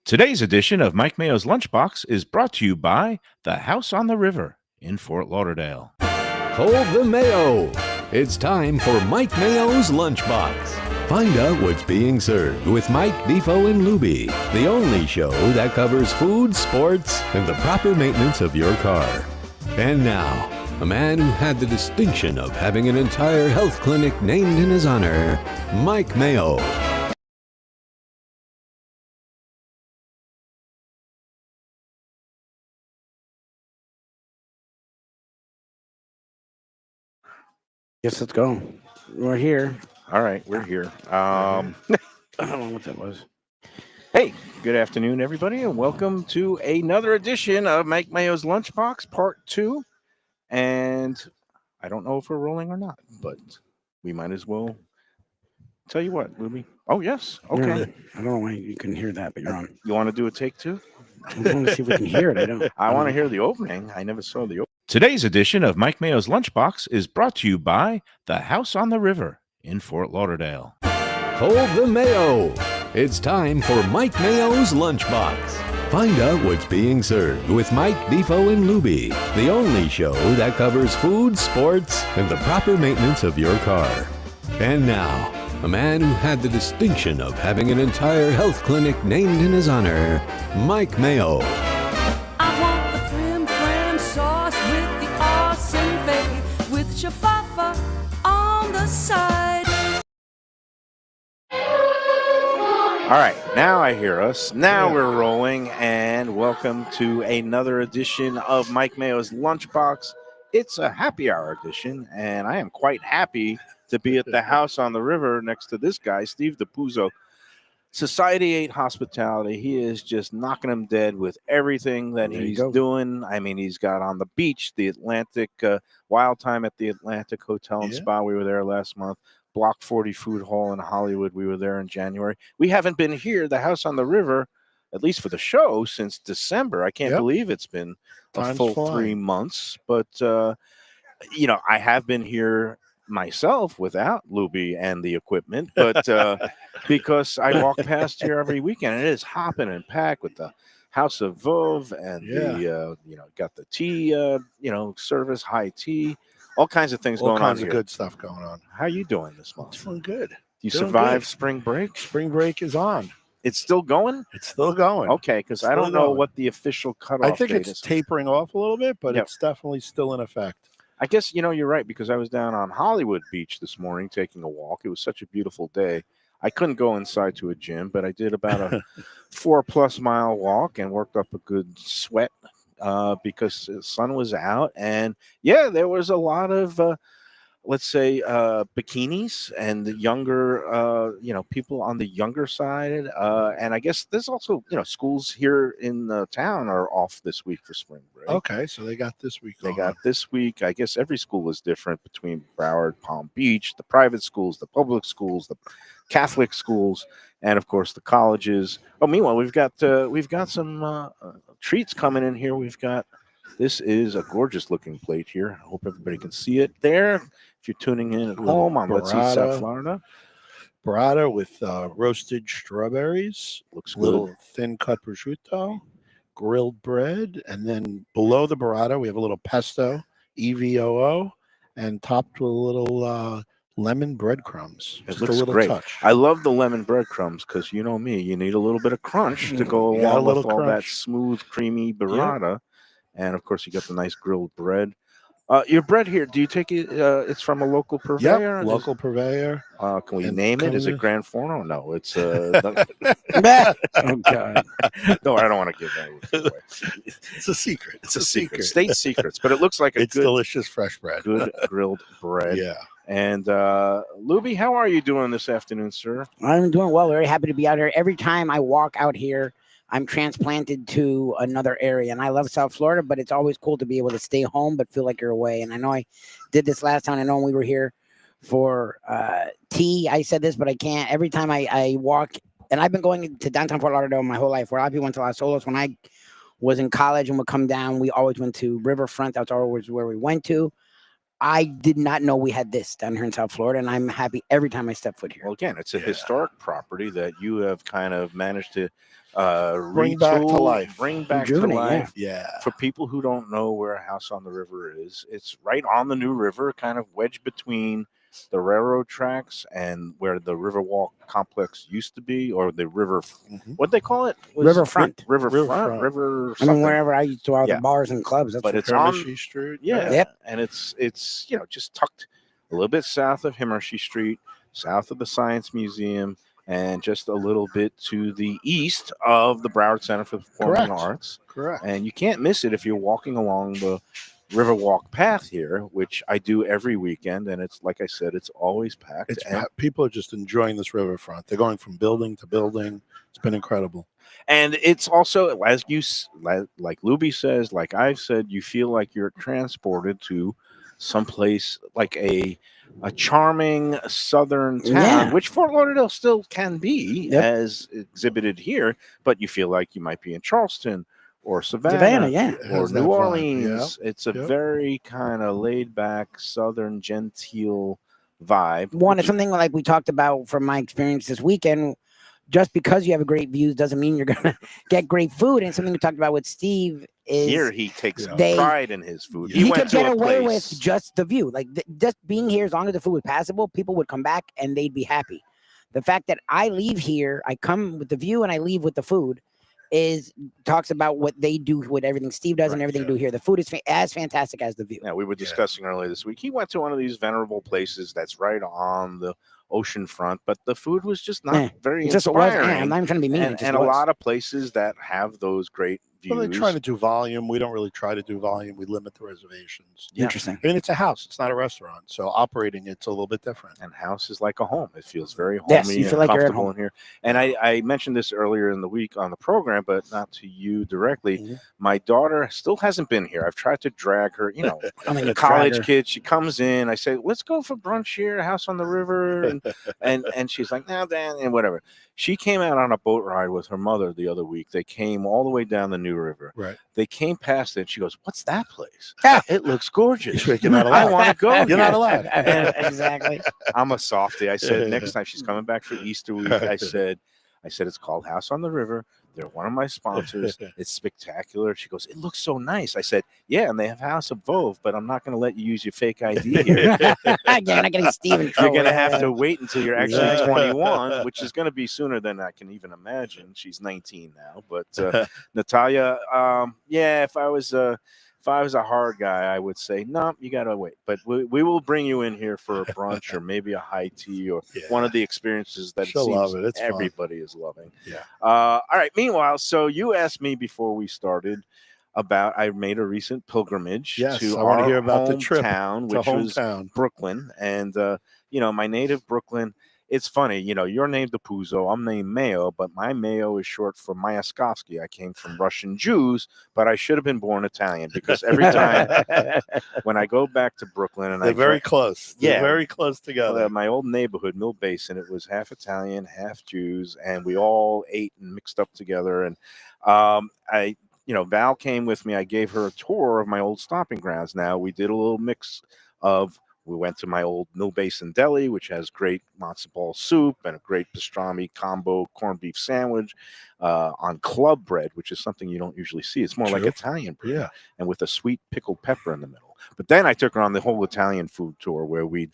Today's edition of Mike Mayo's Lunchbox is brought to you by the House on the River in Fort Lauderdale. Hold the Mayo. It's time for Mike Mayo's Lunchbox. Find out what's being served with Mike, Defo, and Lubie, the only show that covers food, sports, and the proper maintenance of your car. And now, a man who had the distinction of having an entire health clinic named in his honor, Mike Mayo. Yes, let's go. We're here. All right, we're here. I don't know what that was. Hey, good afternoon, everybody, and welcome to another edition of Mike Mayo's Lunchbox, Part 2. And I don't know if we're rolling or not, but we might as well tell you what, Lubie. Oh, yes. You're Okay. on. I don't know why you can hear that, but you're on. You want to do a take two? I want to see if we can hear it. I don't. I want to hear the opening. I never saw the opening. Today's edition of Mike Mayo's Lunchbox is brought to you by the House on the River in Fort Lauderdale. Hold the Mayo. It's time for Mike Mayo's Lunchbox. Find out what's being served with Mike, Defo, and Lubie, the only show that covers food, sports, and the proper maintenance of your car. And now, a man who had the distinction of having an entire health clinic named in his honor, Mike Mayo. I want the frim sauce with the awesome fave with shafafa on the side. All right, now I hear us. Now we're rolling, and welcome to another edition of Mike Mayo's Lunchbox. It's a happy hour edition, and I am quite happy to be at the House on the River next to this guy, Steve Dapuzzo. Society 8 Hospitality. He is just knocking them dead with everything that he's doing. I mean, he's got on the beach, the Atlantic, Wild Time at the Atlantic Hotel and Spa. We were there last month. Block 40 Food Hall in Hollywood. We were there in January. We haven't been here, the House on the River, at least for the show, since December. I can't believe it's been a full 3 months. But, I have been here myself without Lubie and the equipment, but because I walk past here every weekend, and it is hopping and packed with the House of Veuve and the, got the tea, service, high tea. All kinds of things going on. All kinds of good stuff going on. How are you doing this month? Doing good. You survived spring break? Spring break is on. It's still going? It's still going. Okay, because I don't know what the official cutoff I think date it's is. tapering off a little bit, but it's definitely still in effect. I guess, you're right, because I was down on Hollywood Beach this morning taking a walk. It was such a beautiful day. I couldn't go inside to a gym, but I did about a 4+ mile walk and worked up a good sweat because the sun was out. And, there was a lot of, let's say, bikinis and the younger, people on the younger side. And I guess there's also, schools here in the town are off this week for spring break. Okay, so they got this week. They got this week. I guess every school is different between Broward, Palm Beach, the private schools, the public schools, the Catholic schools, and of course the colleges. Oh, meanwhile, we've got some treats coming in here. This is a gorgeous looking plate here. I hope everybody can see it there. If you're tuning in at home on Let's Eat South Florida. Burrata with roasted strawberries. Looks little good. Thin cut prosciutto, grilled bread, and then below the burrata we have a little pesto, EVOO, and topped with a little lemon breadcrumbs. It Just looks a little great. touch. I love the lemon breadcrumbs because you know me, you need a little bit of crunch to go along with all that smooth, creamy burrata. And of course, you got the nice grilled bread. Your bread here, do you take it? It's from a local purveyor? Yep, local purveyor. Can we name it? Is it Grand Forno? No, it's. Oh, God. No, I don't want to give that away. It's a secret. It's a secret. State secrets, but it looks like it's delicious fresh bread. Good grilled bread. Yeah. And Lubie, how are you doing this afternoon, sir? I'm doing well. Very happy to be out here. Every time I walk out here, I'm transplanted to another area, and I love South Florida, but it's always cool to be able to stay home but feel like you're away. And I know I did this last time. I know when we were here for tea, I said this, but I can't. Every time I walk, and I've been going to downtown Fort Lauderdale my whole life, where a lot of people went to Los Olos. When I was in college and would come down, we always went to Riverfront. That's always where we went to. I did not know we had this down here in South Florida, and I'm happy every time I step foot here. Well, again, it's a historic property that you have kind of managed to Bring back to retool, life. bring back to Rejuvenate, yeah. life. Yeah. For people who don't know where House on the River is, it's right on the New River, kind of wedged between the railroad tracks and where the Riverwalk complex used to be, or the river. What they call it? Riverfront. Riverfront. River. I mean, Something. wherever I used to all Yeah. the bars and clubs. That's But for it's sure. on. Hershey Street. Yeah. Yep. And it's just tucked a little bit south of Hershey Street, south of the Science Museum, and just a little bit to the east of the Broward Center for the Performing Correct. Arts. Correct. And you can't miss it if you're walking along the Riverwalk path here, which I do every weekend. And it's like I said, it's always packed. It's and, people are just enjoying this riverfront. They're going from building to building. It's been incredible. and it's also, as like Lubie says, like I've said, you feel like you're transported to someplace like a charming southern town, Yeah. which Fort Lauderdale still can be, Yep. as exhibited here, but you feel like you might be in Charleston or Savannah, yeah. It or has that New vibe. Orleans. It's a Yep. very kind of laid back southern genteel vibe. One, which it's something like we talked about from my experience this weekend. Just because you have a great views doesn't mean you're gonna get great food. And something we talked about with Steve is here he takes they- pride in his food. he went could to get a away place. with just the view. Like just being here, as long as the food was passable, people would come back and they'd be happy. The fact that I leave here, I come with the view and I leave with the food, talks about what they do with everything Steve does and everything they do here. The food is as fantastic as the view. Yeah, we were discussing earlier this week. He went to one of these venerable places that's right on the ocean front, but the food was just not very It just was. inspiring. I'm not even trying to be mean. it just and a was. lot of places that have those great views. Well, they're trying to do volume. We don't really try to do volume. We limit the reservations. Yeah. Interesting. I mean, it's a house. It's not a restaurant. So operating it's a little bit different. And house is like a home. It feels very homey Yes, you and feel like you're at comfortable home. in here. And I mentioned this earlier in the week on the program, but not to you directly. Mhm. My daughter still hasn't been here. I've tried to drag her, I mean, a you college drag her. kid. She comes in. I say, let's go for brunch here, House on the River. And she's like, no, Dan, and whatever. She came out on a boat ride with her mother the other week. They came all the way down the New River. Right. They came past it. And she goes, what's that place? Yeah. It looks gorgeous. You're not I allowed. want to go. You're here." not allowed. Exactly. I'm a softie. I said next time she's coming back for Easter week, I said it's called House on the River. They're one of my sponsors. It's spectacular. She goes, it looks so nice. I said, yeah, and they have House of Vove, but I'm not going to let you use your fake ID here. You're not getting Steve in You're trouble. going to have to wait until you're actually Yeah. 21, which is going to be sooner than I can even imagine. She's 19 now, but Natalia, yeah, if I was a hard guy, I would say, no, you got to wait. But we will bring you in here for a brunch or maybe a high tea or one of the experiences that She'll it seems love it. It's fun. everybody is loving. Yeah. All right. Meanwhile, so you asked me before we started about I made a recent pilgrimage Yes, to I wanna our hear about the trip hometown, to which was hometown. Brooklyn. And, my native Brooklyn. It's funny, you're named Dapuzzo, I'm named Mayo, but my Mayo is short for Myaskovsky. I came from Russian Jews, but I should have been born Italian because every time when I go back to Brooklyn and They're very close. They're Yeah. very close together. my old neighborhood, Mill Basin, it was half Italian, half Jews, and we all ate and mixed up together. And Val came with me. I gave her a tour of my old stomping grounds. Now we did a little mix of. We went to my old Mill Basin Deli, which has great matzo ball soup and a great pastrami combo corned beef sandwich on club bread, which is something you don't usually see. It's more like True. Italian bread, Yeah. and with a sweet pickled pepper in the middle. But then I took her on the whole Italian food tour where we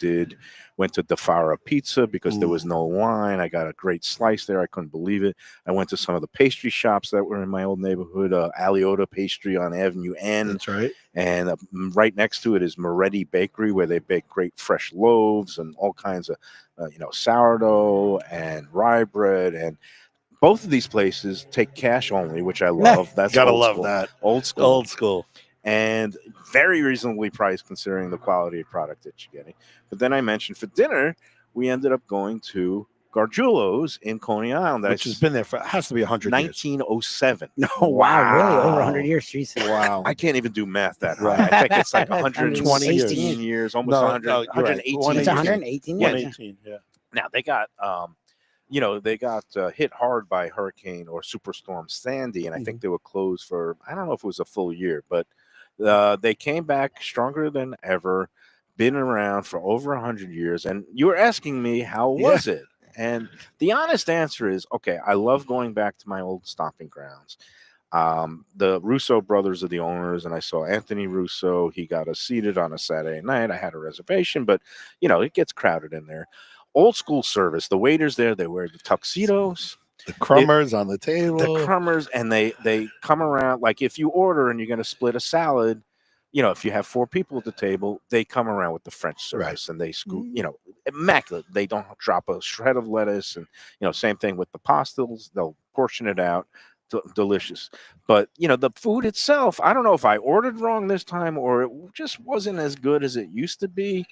went to Dafara Pizza because there was no line. I got a great slice there. I couldn't believe it. I went to some of the pastry shops that were in my old neighborhood, Aliota Pastry on Avenue N. That's right. And right next to it is Moretti Bakery, where they bake great fresh loaves and all kinds of, sourdough and rye bread. And both of these places take cash only, which I love. That's Gotta old love school. that. Old school. Old school. And very reasonably priced considering the quality of product that you're getting. But then I mentioned for dinner, we ended up going to Gargiulo's in Coney Island. Which has been there for has to be 100 years. 1907. No, wow, really? Over 100 years, jeez. Wow. I can't even do math that high. Right. I think it's like 120 18 years, almost No, 100, no, you're right. 118. It's 118 years. 118, yeah. Now they got, hit hard by Hurricane or Superstorm Sandy, and I think they were closed for, I don't know if it was a full year, but they came back stronger than ever. been around for over 100 years. And you were asking me, how was it? And the honest answer is, okay, I love going back to my old stomping grounds. The Russo brothers are the owners, and I saw Anthony Russo. He got us seated on a Saturday night. I had a reservation, but it gets crowded in there. Old school service. The waiters there, they wear the tuxedos, the crummers on the table, the crummers, and they come around. Like if you order and you're going to split a salad, if you have 4 people at the table, they come around with the French service and they scoop, immaculate. They don't drop a shred of lettuce, and same thing with the pastas. They'll portion it out. Delicious. But the food itself, I don't know if I ordered wrong this time or it just wasn't as good as it used to be.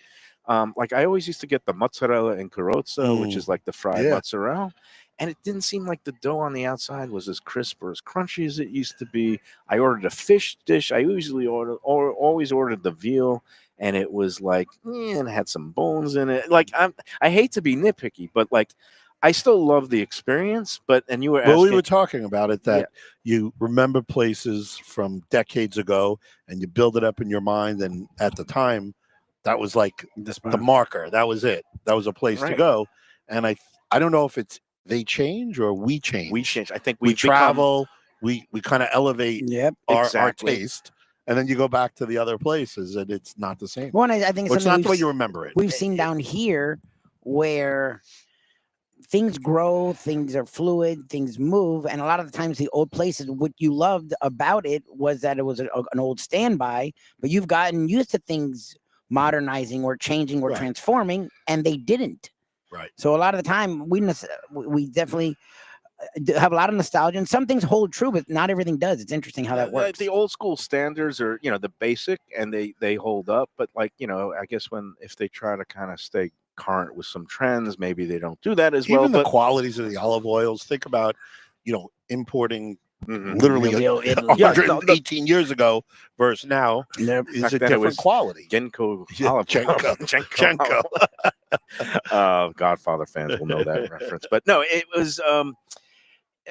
Like I always used to get the mozzarella and carrozza, which is like the fried mozzarella, and it didn't seem like the dough on the outside was as crisp or as crunchy as it used to be. I ordered a fish dish. I usually always ordered the veal, and it was like and it had some bones in it. Like I hate to be nitpicky, but like I still love the experience. And you were asking, we were talking about it, that you remember places from decades ago and you build it up in your mind, and at the time that was like the marker. That was it. That was a place to go. And I don't know if it's they change or we change. We change. I think we travel. We kind of elevate our taste, and then you go back to the other places, and it's not the same. Well, I think it's not the way you remember it. We've seen down here where things grow, things are fluid, things move, and a lot of the times the old places, what you loved about it was that it was an old standby, but you've gotten used to things modernizing or changing or transforming, and they didn't. Right. So a lot of the time we definitely have a lot of nostalgia, and some things hold true, but not everything does. It's interesting how that works. The old school standards are, the basic, and they hold up. But like, I guess if they try to kind of stay current with some trends, maybe they don't do that as well. Even the qualities of the olive oils. Think about, importing literally 118 years ago versus now is a different quality. Genko olive Genko. Godfather fans will know that reference. But no, it was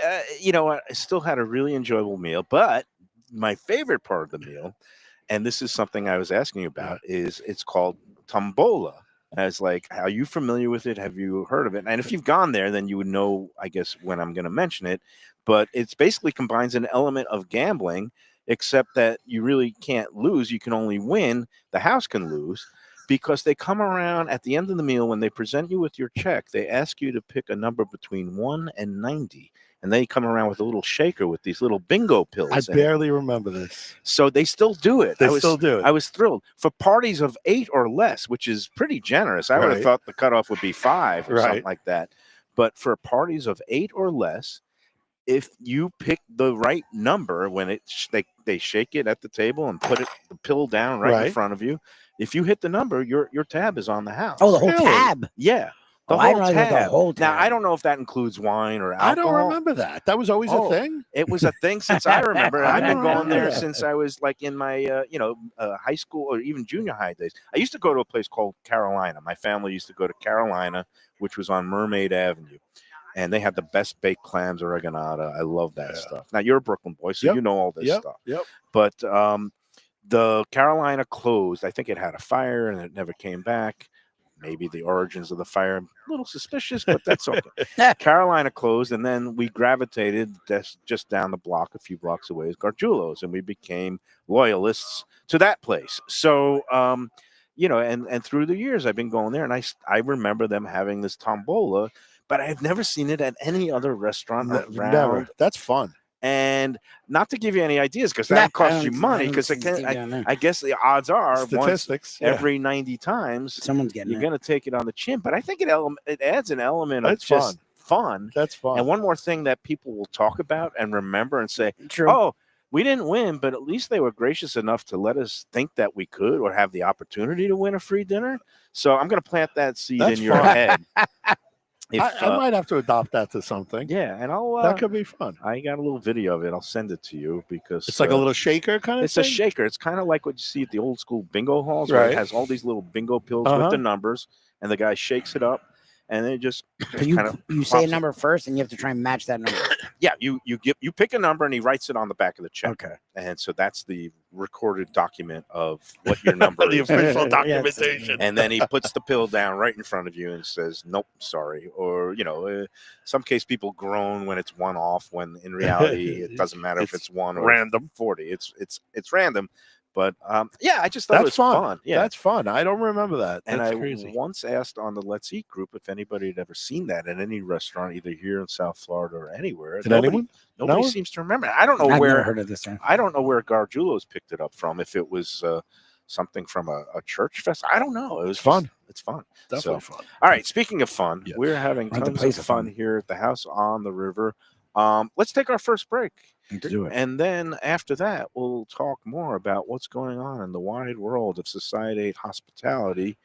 I still had a really enjoyable meal, but my favorite part of the meal, and this is something I was asking you about, is it's called tombola. And I was like, are you familiar with it? Have you heard of it? And if you've gone there, then you would know, I guess, when I'm going to mention it. But it's basically combines an element of gambling, except that you really can't lose. You can only win. The house can lose, because they come around at the end of the meal when they present you with your check. They ask you to pick a number between 1 and 90. And they come around with a little shaker with these little bingo pills. I barely remember this. So they still do it. They still do it. I was thrilled. For parties of 8 or less, which is pretty generous. I would have thought the cutoff would be 5 or something like that. But for parties of 8 or less, if you pick the right number when they shake it at the table and put the pill down right in front of you, if you hit the number, your tab is on the house. Oh, the whole tab? Yeah. The whole tab. Now, I don't know if that includes wine or alcohol. I don't remember that. That was always a thing? It was a thing since I remember. I've been going there since I was like in my, high school or even junior high days. I used to go to a place called Carolina. My family used to go to Carolina, which was on Mermaid Avenue. And they had the best baked clams, oregonata. I love that stuff. Now, you're a Brooklyn boy, so you know all this stuff. Yep. But the Carolina closed. I think it had a fire and it never came back. Maybe the origins of the fire, a little suspicious, but that's okay. Carolina closed, and then we gravitated just down the block, a few blocks away, is Gargiulo's, and we became loyalists to that place. So, and through the years, I've been going there, and I remember them having this tombola, but I've never seen it at any other restaurant around. Never. That's fun. And not to give you any ideas, because that costs you money, because I guess the odds are statistics every 90 times someone's getting you're going to take it on the chin. But I think it adds an element of just fun. That's fun. And one more thing that people will talk about and remember and say, True. Oh, we didn't win, but at least they were gracious enough to let us think that we could or have the opportunity to win a free dinner. So I'm going to plant that seed in your head. I might have to adopt that to something. Yeah, and that could be fun. I got a little video of it. I'll send it to you because it's like a little shaker kind of. It's a shaker. It's kind of like what you see at the old school bingo halls, where it has all these little bingo pills with the numbers, and the guy shakes it up, and they just So you kind of you say a plops it. number first, and you have to try and match that number. Yeah, you pick a number, and he writes it on the back of the check. Okay. And so that's the recorded document of what your number The is. official Yes. documentation. And then he puts the pill down right in front of you and says, "Nope, sorry." Or some case people groan when it's one off, when in reality it doesn't matter if it's one or random. 40. It's random. But yeah, I just thought it was That's fun. Yeah, That's fun. I don't remember that. and That's I crazy. once asked on the Let's Eat group if anybody had ever seen that at any restaurant, either here in South Florida or anywhere. Did anyone? Nobody No? seems to remember. I don't know I've where. never heard of this term. I don't know where Gargiulo's picked it up from. If it was something from a church fest, I don't know. It was Fun. It's fun. Definitely So, fun. all right. Speaking of fun, Yes. we're having Aren't the tons place of of fun fun? here at the house on the river. Let's take our first break. To do it. And then after that, we'll talk more about what's going on in the wide world of Society Hospitality,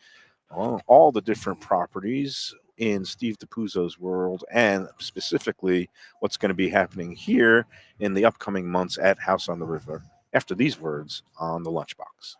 all the different properties in Steve Dapuzzo's world, and specifically what's going to be happening here in the upcoming months at House on the River. After these words on the Lunchbox.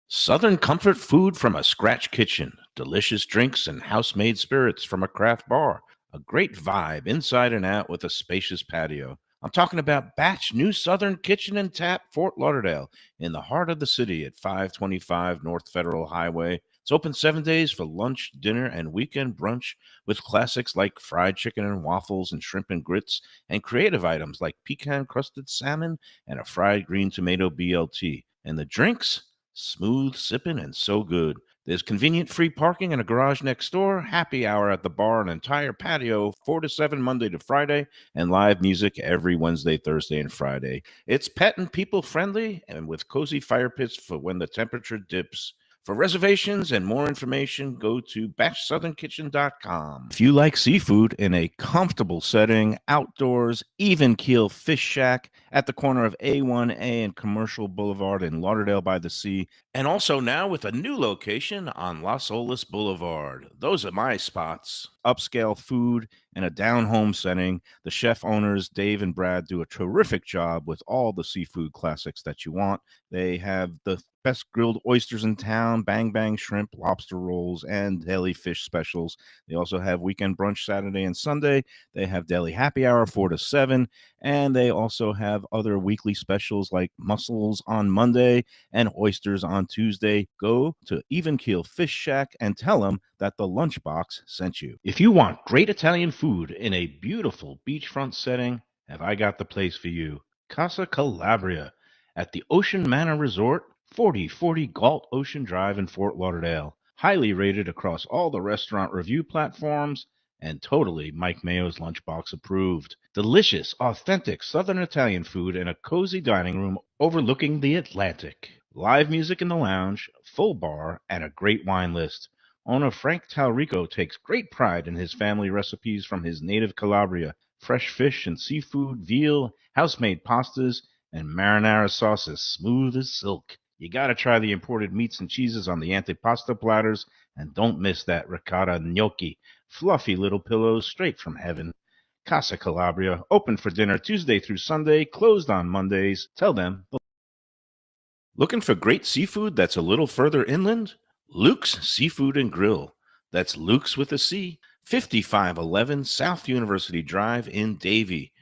Southern comfort food from a scratch kitchen, delicious drinks and house-made spirits from a craft bar, a great vibe inside and out with a spacious patio. I'm talking about Batch New Southern Kitchen and Tap, Fort Lauderdale, in the heart of the city at 525 North Federal Highway. It's open 7 days for lunch, dinner, and weekend brunch with classics like fried chicken and waffles and shrimp and grits, and creative items like pecan-crusted salmon and a fried green tomato BLT. And the drinks? Smooth sipping and so good. There's convenient free parking and a garage next door, happy hour at the bar, an entire patio, 4 to 7 Monday to Friday, and live music every Wednesday, Thursday, and Friday. It's pet and people friendly and with cozy fire pits for when the temperature dips. For reservations and more information, go to batchsouthernkitchen.com. If you like seafood in a comfortable setting, outdoors, even keel fish shack at the corner of A1A and Commercial Boulevard in Lauderdale by the Sea, and also now with a new location on Las Olas Boulevard. Those are my spots. Upscale food in a down-home setting. The chef owners, Dave and Brad, do a terrific job with all the seafood classics that you want. They have the best grilled oysters in town, bang bang shrimp, lobster rolls, and deli fish specials. They also have weekend brunch Saturday and Sunday. They have deli happy hour 4 to 7, and they also have other weekly specials like mussels on Monday and oysters on Tuesday. Go to Even Keel Fish Shack and tell them that the Lunchbox sent you. If you want great Italian food in a beautiful beachfront setting, have I got the place for you. Casa Calabria at the Ocean Manor Resort, 4040 Galt Ocean Drive in Fort Lauderdale. Highly rated across all the restaurant review platforms and totally Mike Mayo's Lunchbox approved. Delicious, authentic Southern Italian food in a cozy dining room overlooking the Atlantic. Live music in the lounge, full bar, and a great wine list. Owner Frank Talrico takes great pride in his family recipes from his native Calabria. Fresh fish and seafood, veal, house-made pastas, and marinara sauces smooth as silk. You gotta try the imported meats and cheeses on the antipasto platters, and don't miss that ricotta gnocchi. Fluffy little pillows straight from heaven. Casa Calabria, open for dinner Tuesday through Sunday, closed on Mondays. Tell them. Looking for great seafood that's a little further inland? Luke's Seafood and Grill. That's Luke's with a C. 5511 South University Drive in Davie.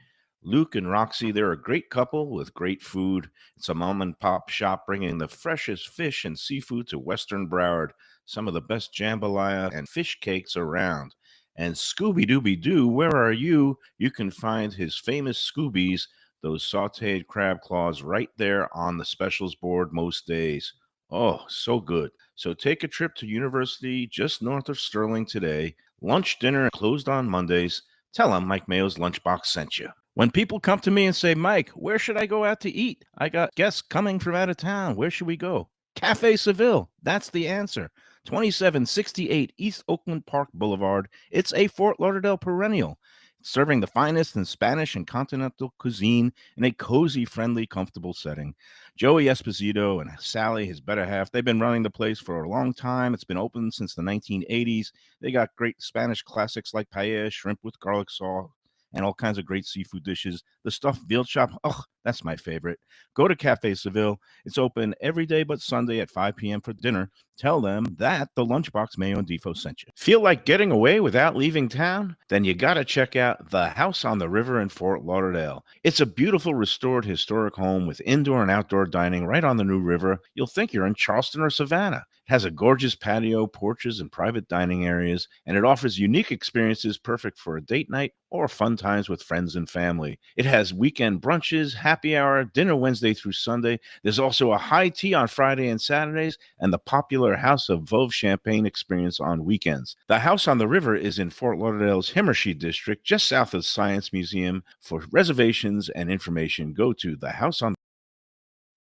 Luke and Roxy, they're a great couple with great food. It's a mom and pop shop bringing the freshest fish and seafood to Western Broward. Some of the best jambalaya and fish cakes around. And Scooby-Dooby-Doo, where are you? You can find his famous Scoobies, those sautéed crab claws, right there on the specials board most days. Oh, so good. So take a trip to University just north of Sterling today. Lunch, dinner, closed on Mondays. Tell them Mike Mayo's Lunchbox sent you. When people come to me and say, Mike, where should I go out to eat? I got guests coming from out of town. Where should we go? Cafe Seville. That's the answer. 2768 East Oakland Park Boulevard. It's a Fort Lauderdale perennial. Serving the finest in Spanish and continental cuisine in a cozy, friendly, comfortable setting. Joey Esposito and Sally, his better half, they've been running the place for a long time. It's been open since the 1980s. They got great Spanish classics like paella, shrimp with garlic sauce, and all kinds of great seafood dishes. The stuffed veal chop, oh, that's my favorite. Go to Cafe Seville. It's open every day but Sunday at 5 p.m. for dinner. Tell them that the Lunchbox Mayo and Defo sent you. Feel like getting away without leaving town? Then you got to check out the House on the River in Fort Lauderdale. It's a beautiful restored historic home with indoor and outdoor dining right on the New River. You'll think you're in Charleston or Savannah. It has a gorgeous patio, porches, and private dining areas, and it offers unique experiences perfect for a date night or fun times with friends and family. It has weekend brunches, happy hour, dinner Wednesday through Sunday. There's also a high tea on Friday and Saturdays, and the popular House of Veuve Champagne experience on weekends. The House on the River is in Fort Lauderdale's Himmershey District, just south of Science Museum. For reservations and information, go to the House on.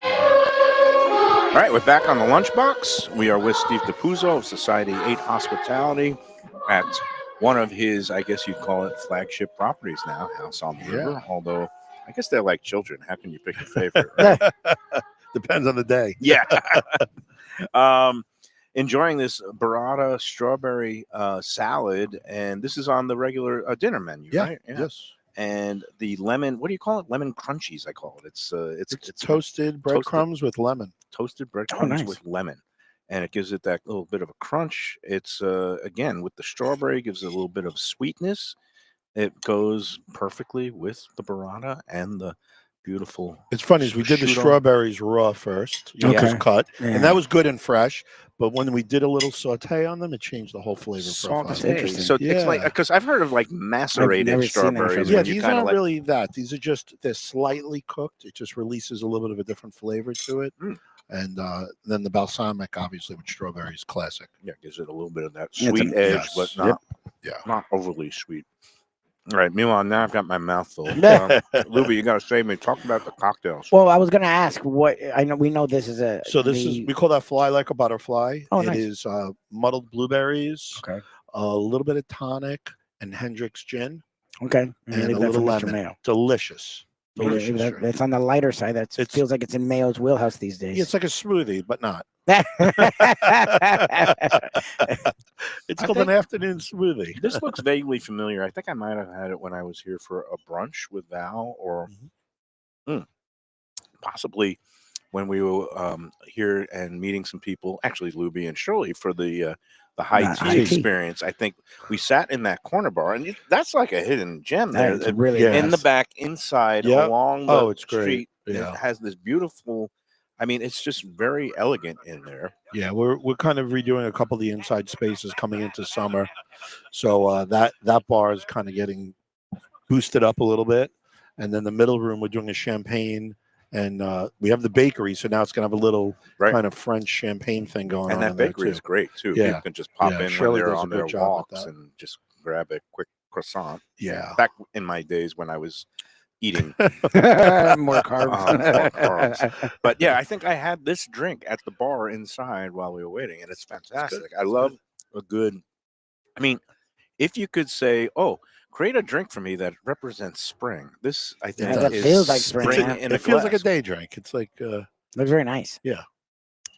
All right, we're back on the Lunchbox. We are with Steve Dapuzzo of Society 8 Hospitality at one of his, I guess you'd call it, flagship properties now, House on the River. Although, I guess they're like children. How can you pick a favorite? Right? Depends on the day. Yeah. Enjoying this burrata strawberry salad, and this is on the regular dinner menu, right? Yeah. Yes. And the lemon, what do you call it? Lemon crunchies, I call it. It's toasted breadcrumbs with lemon. Toasted breadcrumbs nice. with lemon. And it gives it that little bit of a crunch. It's, again, with the strawberry, gives it a little bit of sweetness. It goes perfectly with the burrata and the beautiful. It's funny, is we did the prosciutto. strawberries raw first, Okay. just cut, Yeah. and that was good and fresh. But when we did a little saute on them, it changed the whole flavor profile. That's Saute. interesting. So it's like, Yeah. because I've heard of like macerated never seen that strawberries. from Yeah, when you these kinda aren't like, really that. These are just, they're slightly cooked. It just releases a little bit of a different flavor to it. Mm. And then the balsamic, obviously, with strawberries, classic. yeah, gives it a little bit of that Yeah, it's sweet a- edge, yes. but Yep. not, Yeah. not overly sweet. All right, meanwhile, now I've got my mouth full. Lubie, you got to save me. Talk about the cocktails. Well, I was gonna ask what I know. We know this is a. So this is, we call that fly like a butterfly. Oh, It nice. is muddled blueberries, Okay. a little bit of tonic, and Hendrick's gin. Okay. And Leave a that little for Mr. lemon. Mayo. Delicious. Delicious drink. That's on the lighter side. That It's- feels like it's in Mayo's wheelhouse these days. It's like a smoothie, but not. It's I called think- an afternoon smoothie. This looks vaguely familiar. I think I might have had it when I was here for a brunch with Val, or possibly when we were here and meeting some people, actually Lubie and Shirley, for the high High tea tea. experience. I think we sat in that corner bar, and that's like a hidden gem there. That's really Yeah. In the nice. back, inside, Yep. along the Oh, it's great. street. Yeah. It has this beautiful. I mean, it's just very elegant in there. Yeah, we're kind of redoing a couple of the inside spaces coming into summer, so that bar is kind of getting boosted up a little bit, and then the middle room we're doing a champagne, and we have the bakery, so now it's gonna have a little Right. kind of French champagne thing going And on. that in there, bakery is too. great too. Yeah. People can just pop Yeah, in when Shirley they're does a on good their job with walks that. and just grab a quick croissant. Yeah. Back in my days when I was eating, More carbs. more carbs. But yeah, I think I had this drink at the bar inside while we were waiting, and it's fantastic. I love a good. I mean, if you could say, "Oh, create a drink for me that represents spring," this I think that is feels like spring, yeah. in a It feels like a glass. day drink. It's like Looks very nice.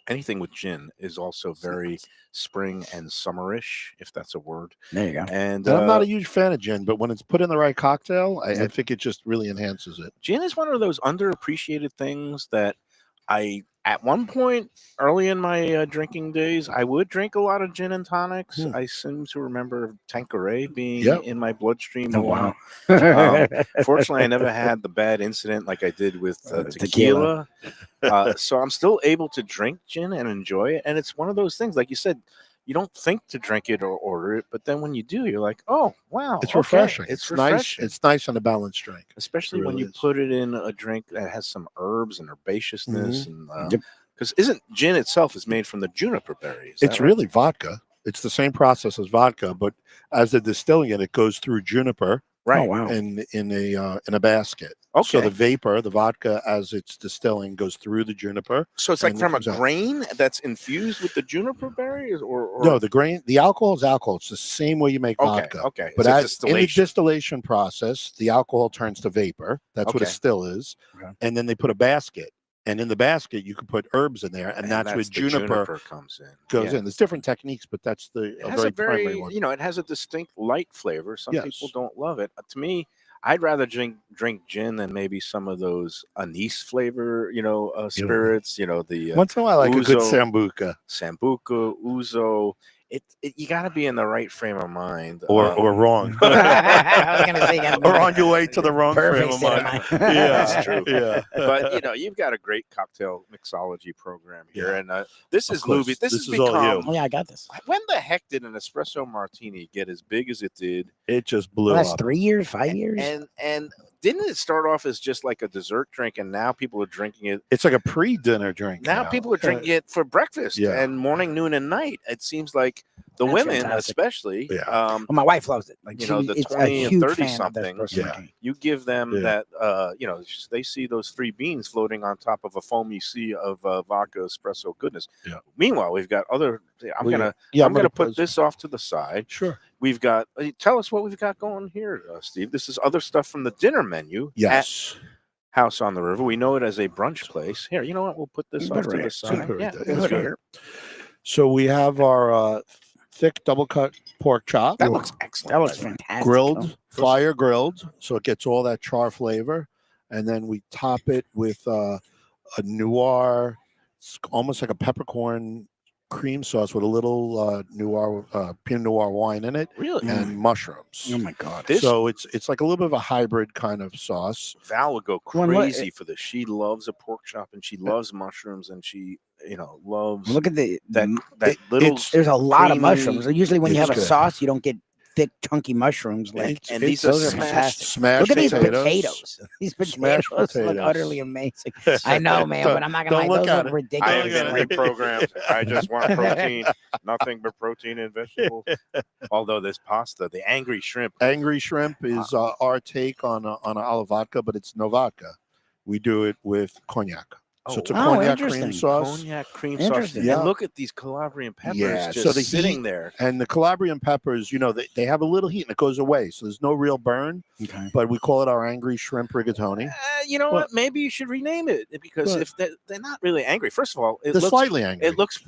Anything with gin is also very spring and summerish, if that's a word. There you go. And and I'm not a huge fan of gin, but when it's put in the right cocktail, I think it just really enhances it. gin is one of those underappreciated things that at one point early in my drinking days, I would drink a lot of gin and tonics. I seem to remember Tanqueray being Yep. in my bloodstream. Oh, a lot. wow. Fortunately, I never had the bad incident like I did with Tequila. tequila. So I'm still able to drink gin and enjoy it. And it's one of those things, like you said, you don't think to drink it or order it, but then when you do, you're like, oh, wow. It's okay, refreshing. It's nice. refreshing. It's nice on a balanced drink. Especially when really you is. put it in a drink that has some herbs and herbaceousness. And Yep. because isn't gin itself is made from the juniper berry? Is that It's right? really vodka. It's the same process as vodka, but as they're distilling it, it goes through juniper right. Oh, wow. in a basket. Okay. So the vapor, the vodka, as it's distilling, goes through the juniper. So it's like and it from a comes out. grain that's infused with the juniper berry, or No, the grain, the alcohol is alcohol. It's the same way you make okay, vodka. okay. But It's a in the distillation. distillation process, the alcohol turns to vapor. That's what a Okay. still is. Okay. And then they put a basket. And in the basket, you can put herbs in there, and that's where the juniper comes in. goes Yeah. in. There's different techniques, but that's It a has very primary one. it has a distinct light flavor. Some Yes. people don't love it. To me, I'd rather drink gin than maybe some of those anise flavor, spirits. The Once in a while, I like a good Ouzo, sambuca. Ouzo. You got to be in the right frame of mind, Or wrong. I was gonna say, Or on your way to the wrong frame perfect of state of mind. mind. Yeah, That's true. Yeah. But you've got a great cocktail mixology program here, Yeah. and this Of is course. Lubie. This This has is all become. you. Oh yeah, I got this. When the heck did an espresso martini get as big as it did? It just blew Well, that's up. 3 years, 5 years. And didn't it start off as just like a dessert drink, and now people are drinking it? It's like a pre-dinner drink. Now people are drinking it for breakfast Yeah. and morning, noon, and night. It seems like the That's women, fantastic. especially, Yeah. Well, my wife loves it. Like you know, the it's 20 a and huge 30 fan of this something. espresso Yeah. martini. you give them Yeah. that, they see those three beans floating on top of a foamy sea of vodka espresso goodness. Yeah. Meanwhile, we've got other. I'm Well, gonna yeah, I'm gonna put pause. this off to the side. Sure. We've got. Tell us what we've got going here, Steve. This is other stuff from the dinner menu. Yes. House on the River. We know it as a brunch place. Here, you know what? We'll put this You off put it to right the here. side. Put it Yeah, right there. we'll That's put it good. here. So we have our thick double cut pork chop. That looks excellent. That looks fantastic. grilled, fire grilled, so it gets all that char flavor, and then we top it with a noir, almost like a peppercorn cream sauce with a little Pinot Noir wine in it Really? and mushrooms. Oh my god. This So it's like a little bit of a hybrid kind of sauce. Val would go Well, what- crazy for this. She loves a pork chop and she loves mushrooms and she, loves Look at the that It- little. it's- There's a lot of creamy- mushrooms. Usually, when you It's have a good. sauce, you don't get thick, chunky mushrooms. Like It's- and it's- these are those are smashed. fantastic. Smashed Look at these potatoes. potatoes. These Smashed potatoes look potatoes. utterly amazing. I know, man, but I'm not gonna Don't lie. look Those at look it. I ridiculous. have been at it. reprogrammed. I just want protein, nothing but protein and vegetables. Although this pasta, the angry shrimp, Angry shrimp is our take on a olive vodka, but it's no vodka. We do it with cognac. So it's a Oh, cognac cream interesting. sauce. cognac cream sauce. Interesting. And Yeah. look at these Calabrian peppers Yeah, just so the sitting heat- there. And the Calabrian peppers, they have a little heat and it goes away. So there's no real burn, Okay. but we call it our angry shrimp rigatoni. You know What? what? Maybe you should rename it because What? if they're not really angry. First of all, They're slightly angry. It looks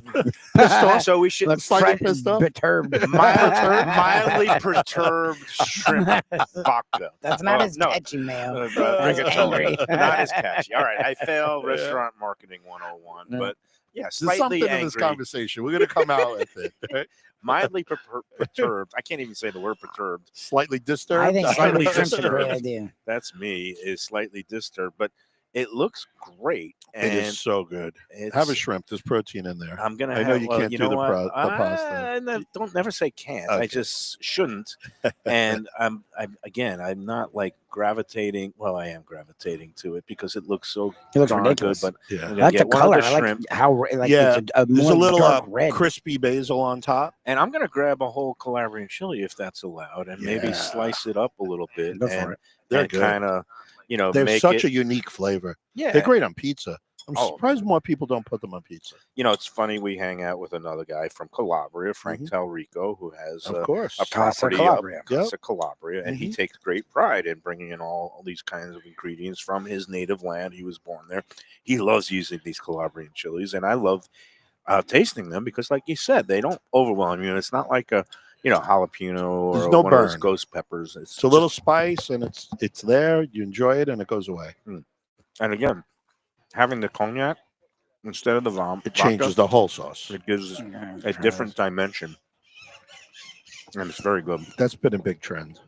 Pissed off. so we should Look, slightly fresh- pissed off? perturbed. mildly perturbed shrimp vodka. That's not Oh, as no. catchy, Mayo. As angry. Not as catchy. All right, I fail Yeah. restaurant marketing 101, Yeah. but yeah, There's slightly something angry, in this conversation. We're going to come out with it. Right? mildly perturbed. I can't even say the word perturbed. Slightly disturbed. I think Slightly angry shrimp's a great disturbed. idea. That's me. Is slightly disturbed, but it looks great. It And is so good. it's, Have a shrimp. There's protein in there. I'm gonna. I know you can't you do know the what? the pasta. Don't never say can't. I Okay. just shouldn't. And I'm not like gravitating. Well, I am gravitating to it because it looks so It looks darn ridiculous. good. But Yeah. I'm I gonna like the get one of color. the I like shrimp, how Yeah, it's a There's more a little dark red. crispy basil on top. and I'm gonna grab a whole Calabrian chili if that's allowed, and maybe Yeah. slice it up a little bit Go for and, it. They're good. kind of They have make such it. a unique flavor. Yeah, They're great on pizza. I'm Oh. surprised more people don't put them on pizza. it's funny. We hang out with another guy from Calabria, Frank Talrico, who has Of course. a Casa property Calabria. up Casa Calabria, and he takes great pride in bringing in all these kinds of ingredients from his native land. He was born there. He loves using these Calabrian chilies, and I love tasting them because, like you said, they don't overwhelm you. And it's not like a jalapeno or There's no one of those burn. ghost peppers. It's a little spice and it's there. You enjoy it and it goes away. and again, having the cognac instead of the It changes the whole sauce. It gives a different dimension, and it's very good. That's been a big trend.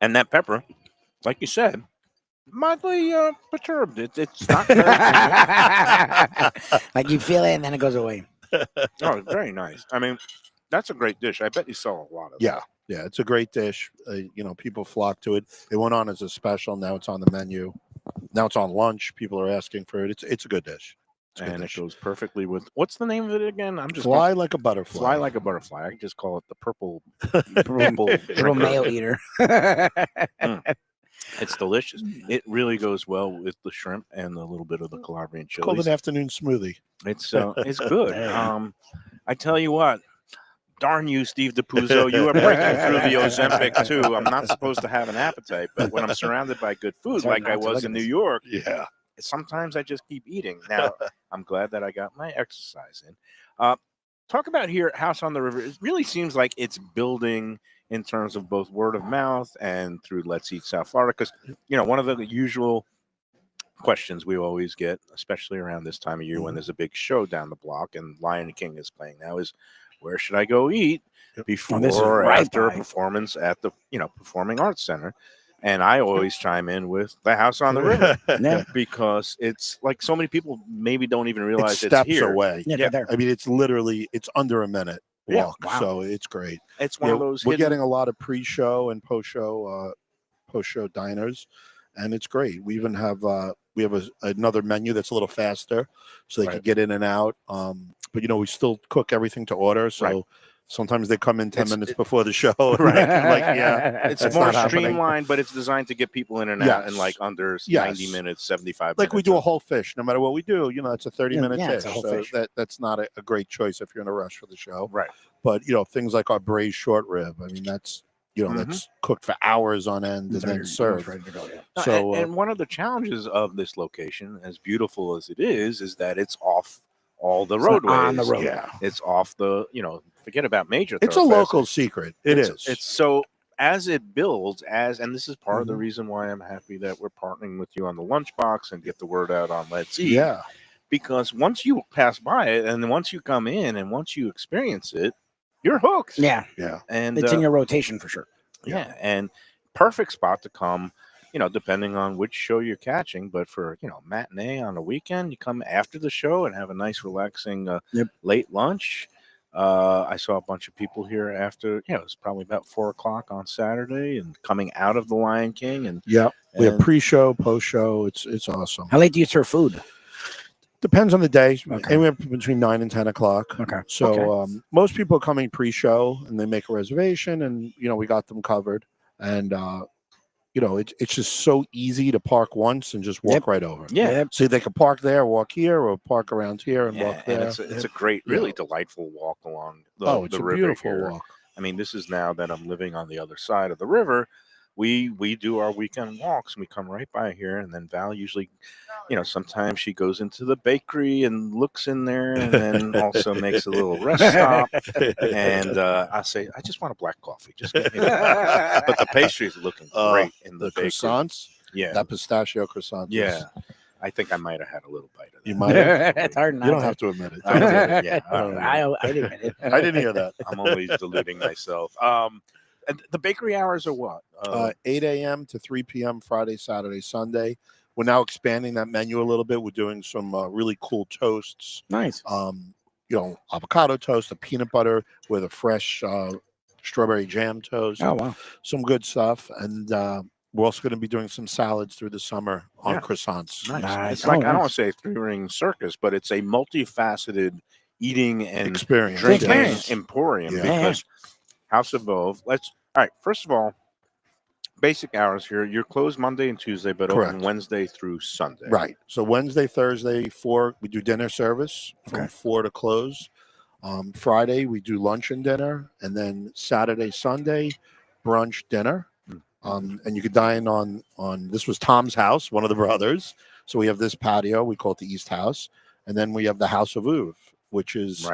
And that pepper, like you said, mildly perturbed. It's not very Like you feel it and then it goes away. oh, it's very nice. I mean, that's a great dish. I bet you sell a lot of Yeah. Yeah, it's a great dish. People flock to it. It went on as a special. Now it's on the menu. Now it's on lunch. People are asking for it. It's a good dish. It's a good and it dish. goes perfectly with what's the name of it again? I'm just Fly like a butterfly. fly like a butterfly. I can just call it the purple Little drinker. Mayo eater. It's delicious. It really goes well with the shrimp and a little bit of the Calabrian It's called chilies. an afternoon smoothie. It's good. I tell you what. Darn you, Steve Dapuzzo. You are breaking through the Ozempic, too. I'm not supposed to have an appetite, but when I'm surrounded by good food, It's hard like I not to was look in at New this. York, Yeah. sometimes I just keep eating. Now, I'm glad that I got my exercise in. Talk about here, House on the River. It really seems like it's building in terms of both word of mouth and through Let's Eat South Florida. Because, one of the usual questions we always get, especially around this time of year when there's a big show down the block and Lion King is playing now, is where should I go eat before or after a performance at the Performing Arts Center? And I always chime in with the House on the River because it's like so many people maybe don't even realize it's steps here. away. Yeah, there. I mean, it's under a minute walk, so it's great. It's one of those. We're getting a lot of pre-show and post-show diners, and it's great. We even have another menu that's a little faster, so they can get in and out. But we still cook everything to order, so sometimes they come in 10 minutes before the show. Right. It's more streamlined, but it's designed to get people in and out in like under 90 minutes, 75 minutes. Like we do a whole fish, no matter what we do. It's a 30-minute dish. It's a whole so fish. That's not a great choice if you're in a rush for the show. Right. But things like our braised short rib. I mean, that's that's cooked for hours on end and then served. Ready to go, So, and one of the challenges of this location, as beautiful as it is that it's off all the roadways. On the road. Yeah. It's off the, forget about major. It's a local secret. It's so as it builds, and this is part of the reason why I'm happy that we're partnering with you on the Lunchbox and get the word out on Let's Eat. Yeah. Because once you pass by it and once you come in and once you experience it, you're hooked. Yeah. Yeah. And It's in your rotation for sure. Yeah. And perfect spot to come, depending on which show you're catching. But for, matinee on a weekend, you come after the show and have a nice, relaxing late lunch. I saw a bunch of people here after, it's probably about 4:00 on Saturday and coming out of the Lion King. And we have pre-show, post-show. It's awesome. How late do you serve food? Depends on the day. Anywhere between 9 and 10 o'clock. Okay. So most people are coming pre-show and they make a reservation, and we got them covered. And it's just so easy to park once and just walk right over. Yeah. So they can park there, walk here, or park around here and walk there. And it's a great, really delightful walk along the it's the a river beautiful here. walk. I mean, this is now that I'm living on the other side of the river. We do our weekend walks and we come right by here, and then Val usually, sometimes she goes into the bakery and looks in there, and then also makes a little rest stop. And I say, I just want a black coffee. Just give me that. But the pastries are looking great in the bakery. Croissants. Yeah, that pistachio croissant. Yeah, I think I might have had a little bite of that. You might have. It's hard not You don't to. have to admit it. I admit it, yeah, I admit it. I didn't hear that. I'm always deluding myself. And the bakery hours are what? 8 a.m. to 3 p.m. Friday, Saturday, Sunday. We're now expanding that menu a little bit. We're doing some really cool toasts. Nice. Avocado toast, a peanut butter with a fresh strawberry jam toast. Oh, wow. Some good stuff. And we're also going to be doing some salads through the summer on croissants. Nice. It's like, I don't want to say three-ring circus, but it's a multifaceted eating and Experience. drinking Experience. emporium Yeah. because House of Bove. All right, first of all, basic hours here. You're closed Monday and Tuesday, but Correct. open Wednesday through Sunday. Right. So Wednesday, Thursday, 4, we do dinner service from 4 to close. Friday, we do lunch and dinner. And then Saturday, Sunday, brunch, dinner. And you could dine on this was Tom's house, one of the brothers. So we have this patio. We call it the East House. And then we have the House of Uve, which is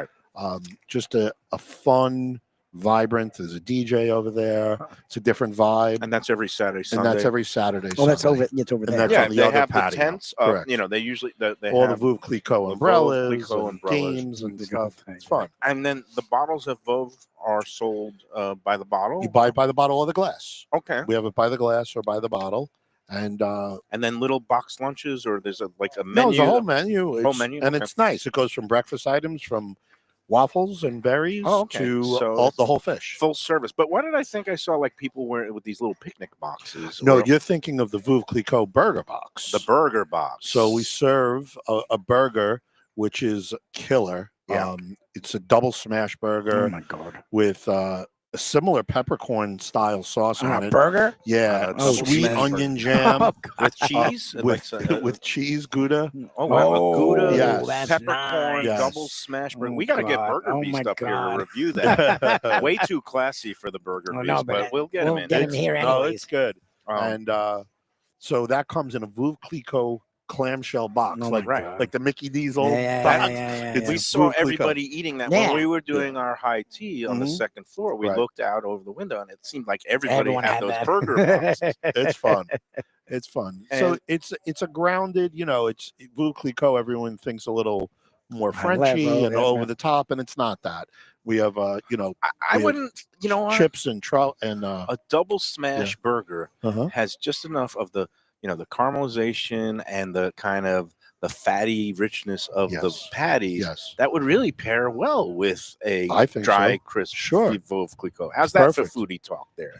just a fun, vibrant. There's a DJ over there. It's a different vibe. And that's every Saturday, Sunday. And that's every Saturday. Oh, that's Sunday. over. It's over And there. that's on the they other have patio. the tents. Correct. They usually they all have the Veuve Clicquot the umbrellas, Veuve Clicquot and umbrellas. games and The stuff. good thing. It's fun. And then the bottles of Veuve are sold by the bottle. You buy it by the bottle or the glass. Okay. We have it by the glass or by the bottle. And then little box lunches, or there's a menu. no, it's a whole menu. Whole menu? And Okay. it's nice. It goes from breakfast items, from waffles and berries to So the whole fish. full service. But what did I think I saw like people wearing with these little picnic boxes? No, or you're thinking of the Veuve Clicquot burger box. the burger box. So we serve a burger, which is killer. Yeah. It's a double smash burger Oh, my God. with a similar peppercorn style sauce on On a it. burger? Yeah, Oh, sweet smash onion jam Oh, with cheese, with cheese gouda. oh wow, Oh, Gouda, yes. that's peppercorn, nice. double smash burger. Oh, We got to get God. Burger Oh, Beast my up here God. to review that. Way too classy for the Burger Oh, Beast, no, but we'll get him in. Get him here No, anyways. it's good. Um, And so that comes in a Veuve Clicquot clamshell box, Oh my like God. the Mickey Diesel Yeah, box. yeah. It's We Veuve saw Clicquot. everybody eating that Yeah. when we were doing our high tea on the Mhm. second floor. We Right. looked out over the window, and it seemed like everybody Everyone had had those that. burger boxes. It's fun. It's fun. So And- it's a grounded, it's Veuve Clicquot. Everyone thinks a little more I love Frenchy Veuve, and yeah, over yeah. the top, and it's not that. We have I we have wouldn't, you know what? chips and trout and A double smash burger uh-huh. has just enough of the the caramelization and the kind of the fatty richness of the Yes. patties Yes. that would really pair well with a I think dry, so. crisp Sure. Veuve Clicquot. How's that Perfect. for foodie talk there?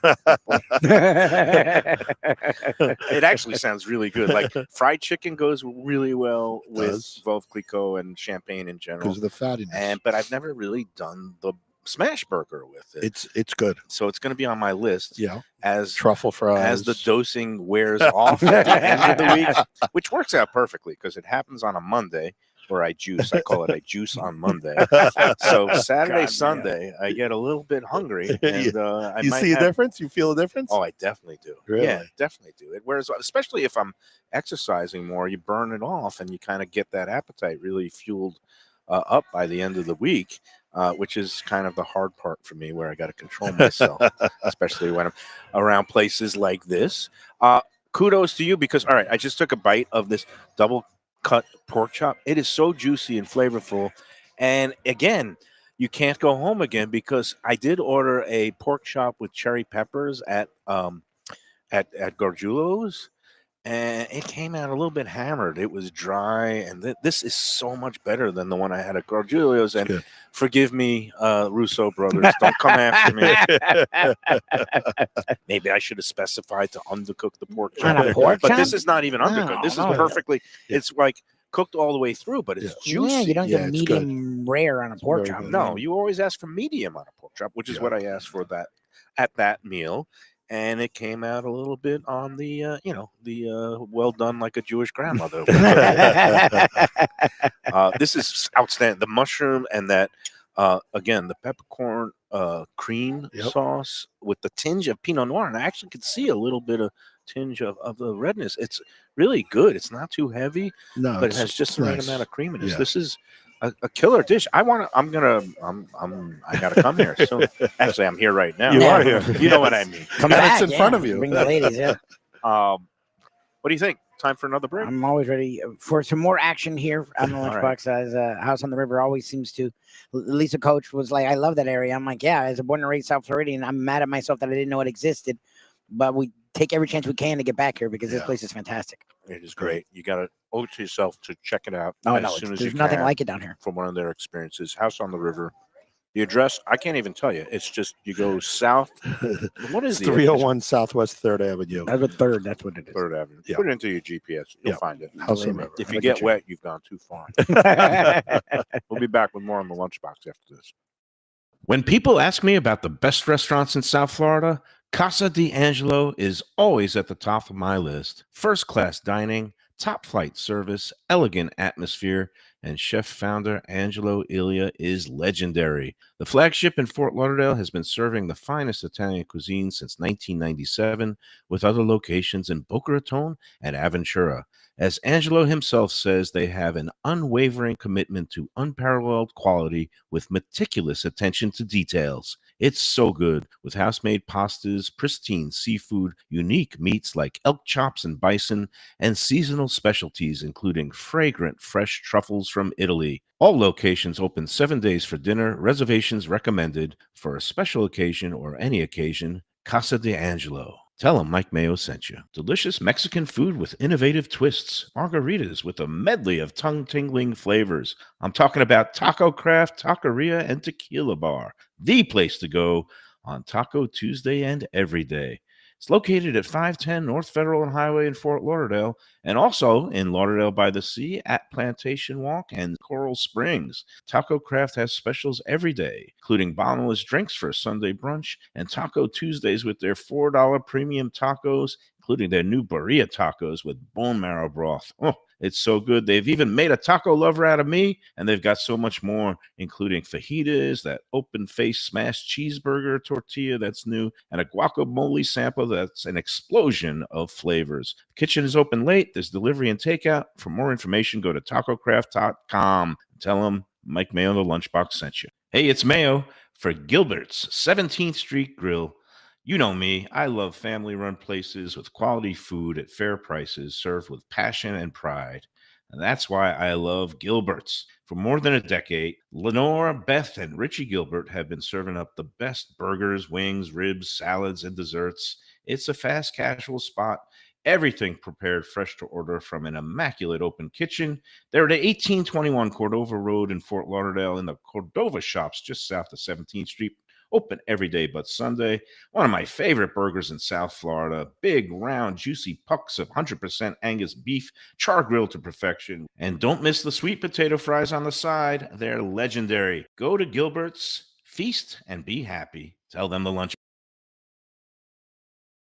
It actually sounds really good. Like fried chicken goes really well with does. Veuve Clicquot and champagne in general. Because of the fattiness. But I've never really done the smash burger with it. It's good. So it's going to be on my list Yeah. as Truffle fries. as the dosing wears off at the end of the week, which works out perfectly because it happens on a Monday where I juice. I call it I juice on Monday. So Saturday, God, Sunday, I get a little bit hungry, and I you might see a have, difference? You feel a difference? Oh, I definitely do. Really? Yeah, definitely do. It wears, especially if I'm exercising more. You burn it off, and you kind of get that appetite really fueled up by the end of the week. Which is kind of the hard part for me, where I got to control myself, especially when I'm around places like this. Kudos to you because, all right, I just took a bite of this double cut pork chop. It is so juicy and flavorful. And again, you can't go home again because I did order a pork chop with cherry peppers at Gargiulo's. And it came out a little bit hammered. It was dry, and this is so much better than the one I had at Gargiulo's. And Good. forgive me, Russo brothers, don't come after me. Maybe I should have specified to undercook the pork On chop. a pork But chop? this is not even undercooked. No, This is no. perfectly. It's like cooked all the way through, but it's juicy. Yeah, you don't Yeah, get it's good. medium rare on a pork very chop. good. No, you always ask for medium on a pork chop, which is Yeah. what I asked for at that meal. And it came out a little bit on the, well done like a Jewish grandmother. This is outstanding. The mushroom and that, again, the peppercorn cream Yep. sauce with the tinge of Pinot Noir. And I actually could see a little bit of tinge of the redness. It's really good. It's not too heavy, No, but it has just the right nice. amount of creaminess. Yeah. This is a killer dish. I gotta come here soon. Actually, I'm here right now. You are here. You know what I mean. Come And back, it's in front of you. Bring the ladies, yeah. What do you think? Time for another break? I'm always ready for some more action here on the All Lunchbox. As House on the River always seems to. Lisa Coach was like, I love that area. I'm like, yeah, as a born and raised South Floridian, I'm mad at myself that I didn't know it existed. But we take every chance we can to get back here because this Yeah. place is fantastic. It is great. You got to owe it to yourself to check it out Oh, as no, soon as there's you nothing can like it down here. from one of their experiences. House on the River. The address, I can't even tell you. It's just you go south. What is It's the 301 Southwest 3rd Avenue. That's what third. That's what it is. Third Avenue? Yeah. Put it into your GPS. You'll Yeah. find it. House on Believe me. the River. If I'll you get get you. wet, you've gone too far. We'll be back with more on the Lunchbox after this. When people ask me about the best restaurants in South Florida, Casa D'Angelo is always at the top of my list. First-class dining, top-flight service, elegant atmosphere, and chef-founder Angelo Ilia is legendary. The flagship in Fort Lauderdale has been serving the finest Italian cuisine since 1997, with other locations in Boca Raton and Aventura. As Angelo himself says, they have an unwavering commitment to unparalleled quality with meticulous attention to details. It's so good, with house-made pastas, pristine seafood, unique meats like elk chops and bison, and seasonal specialties including fragrant fresh truffles from Italy. All locations open 7 days for dinner, reservations recommended. For a special occasion or any occasion, Casa D'Angelo. Tell them Mike Mayo sent you. Delicious Mexican food with innovative twists. Margaritas with a medley of tongue-tingling flavors. I'm talking about Taco Craft, Taqueria, and Tequila Bar. The place to go on Taco Tuesday and every day. It's located at 510 North Federal and Highway in Fort Lauderdale, and also in Lauderdale by the Sea at Plantation Walk and Coral Springs. Taco Craft has specials every day, including bottomless drinks for a Sunday brunch and Taco Tuesdays with their $4 premium tacos, including their new burrito tacos with bone marrow broth. Oh, It's so good. They've even made a taco lover out of me, and they've got so much more, including fajitas, that open-faced smashed cheeseburger tortilla that's new, and a guacamole sample that's an explosion of flavors. The kitchen is open late. There's delivery and takeout. For more information, go to tacocraft.com. Tell them Mike Mayo the Lunchbox sent you. Hey, it's Mayo for Gilbert's 17th Street Grill. You know me, I love family-run places with quality food at fair prices served with passion and pride. And that's why I love Gilbert's. For more than a decade, Lenore, Beth, and Richie Gilbert have been serving up the best burgers, wings, ribs, salads, and desserts. It's a fast casual spot. Everything prepared fresh to order from an immaculate open kitchen. They're at 1821 Cordova Road in Fort Lauderdale in the Cordova Shops just south of 17th Street. Open every day but Sunday. One of my favorite burgers in South Florida. Big, round, juicy pucks of 100% Angus beef, char grilled to perfection. And don't miss the sweet potato fries on the side. They're legendary. Go to Gilbert's, feast, and be happy. Tell them the lunch.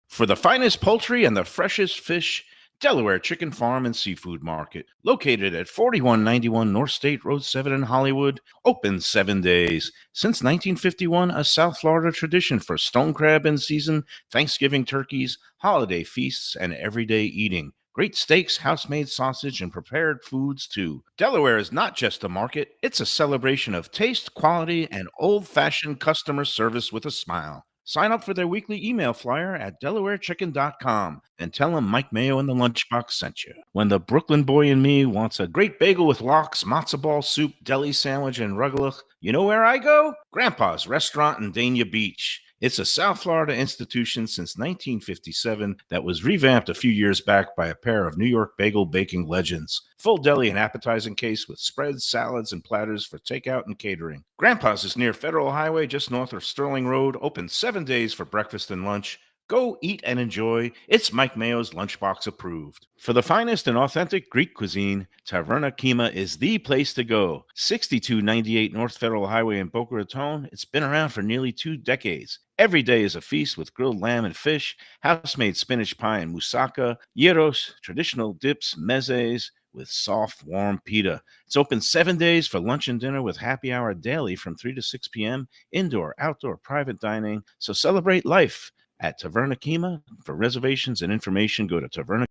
For the finest poultry and the freshest fish, Delaware Chicken Farm and Seafood Market, located at 4191 North State Road 7 in Hollywood, open 7 days. Since 1951, a South Florida tradition for stone crab in season, Thanksgiving turkeys, holiday feasts, and everyday eating. Great steaks, house-made sausage, and prepared foods, too. Delaware is not just a market, it's a celebration of taste, quality, and old-fashioned customer service with a smile. Sign up for their weekly email flyer at DelawareChicken.com and tell them Mike Mayo and the Lunchbox sent you. When the Brooklyn boy in me wants a great bagel with lox, matzo ball soup, deli sandwich, and rugelach, you know where I go? Grandpa's Restaurant in Dania Beach. It's a South Florida institution since 1957 that was revamped a few years back by a pair of New York bagel baking legends. Full deli and appetizing case with spreads, salads, and platters for takeout and catering. Grandpa's is near Federal Highway, just north of Sterling Road, open 7 days for breakfast and lunch. Go eat and enjoy. It's Mike Mayo's Lunchbox approved. For the finest and authentic Greek cuisine, Taverna Kima is the place to go. 6298 North Federal Highway in Boca Raton. It's been around for nearly 2 decades. Every day is a feast with grilled lamb and fish, house-made spinach pie and moussaka, gyros, traditional dips, mezes, with soft, warm pita. It's open 7 days for lunch and dinner with happy hour daily from 3 to 6 p.m., indoor, outdoor, private dining. So celebrate life at Taverna Kima. For reservations and information, go to Taverna.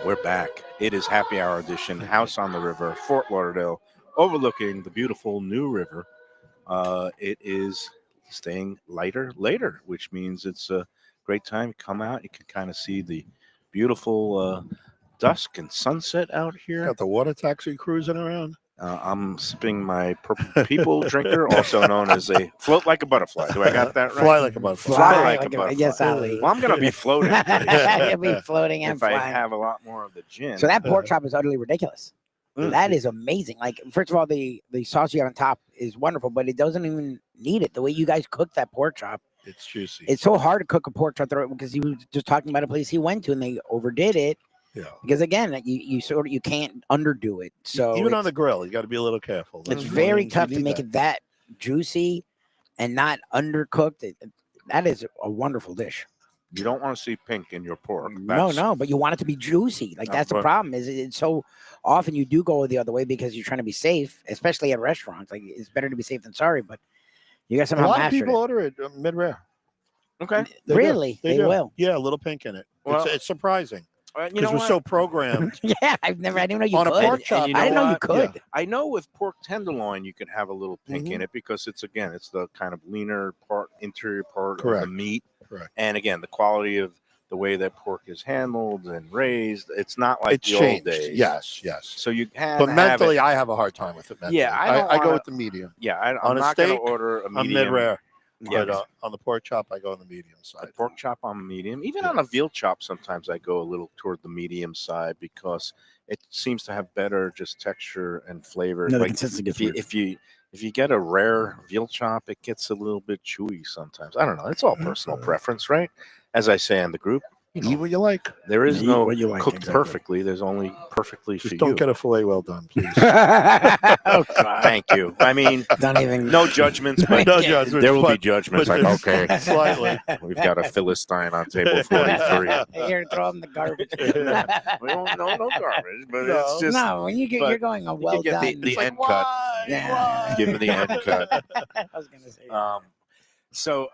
We're back. It is happy hour edition, House on the River, Fort Lauderdale, overlooking the beautiful New River. It is staying lighter later, which means it's a great time to come out. You can kind of see the beautiful dusk and sunset out here. Got the water taxi cruising around. I'm sipping my Purple People drinker, also known as a float like a butterfly. Do I got that right? Fly like a butterfly. Fly like a butterfly. Yes, Ali. Well, I'm going to be floating. You'll be floating and if I flying. have a lot more of the gin. So that pork chop is utterly ridiculous. That is amazing. Like, first of all, the sauce you have on top is wonderful, but it doesn't even need it. The way you guys cook that pork chop, it's juicy. It's so hard to cook a pork chop because he was just talking about a place he went to and they overdid it. Yeah. Because again, you can't underdo it. So even on the grill, you got to be a little careful. It's very tough to make it that juicy and not undercooked. That is a wonderful dish. You don't want to see pink in your pork. No, but you want it to be juicy. Like that's the problem. Is it's so often you do go the other way because you're trying to be safe, especially at restaurants. Like it's better to be safe than sorry. But you got somehow a lot of mastered people it. order it mid-rare. Okay, really, they will. Yeah, a little pink in it. Well, it's surprising because we're so programmed. Yeah, I didn't know you on could. A pork chop, you I didn't know you what? could. Yeah. I know with pork tenderloin you can have a little pink in it because it's the kind of leaner part, interior part of the meat. Correct. And again, the quality of the way that pork is handled and raised, it's not like it's the changed. old days. Yes. So you can. But mentally, I have a hard time with it. Mentally. Yeah, I go with the medium. Yeah, I'm on not going to order a medium. I'm mid-rare. Yeah, But on the pork chop, I go on the medium side. The pork chop on medium. Even on a veal chop, sometimes I go a little toward the medium side because it seems to have better just texture and flavor. No, like if you get a rare veal chop, it gets a little bit chewy sometimes. I don't know. It's all personal preference, right? As I say in the group, Eat what you like. There is Eat no what you like, cooked exactly. perfectly. There's only perfectly for Just don't you. get a filet well done, please. Oh God! Thank you. I mean, Don't even. no judgments, but No judgments, there will be but- judgments. but Like, just okay, slightly. we've got a Philistine on table 43. Here, throw in the garbage. We don't know no garbage, but No. it's just No, when you get, but you're going a you well can get done. the It's like, end cut. why? Yeah. Why? Give me the end cut. I was gonna say. So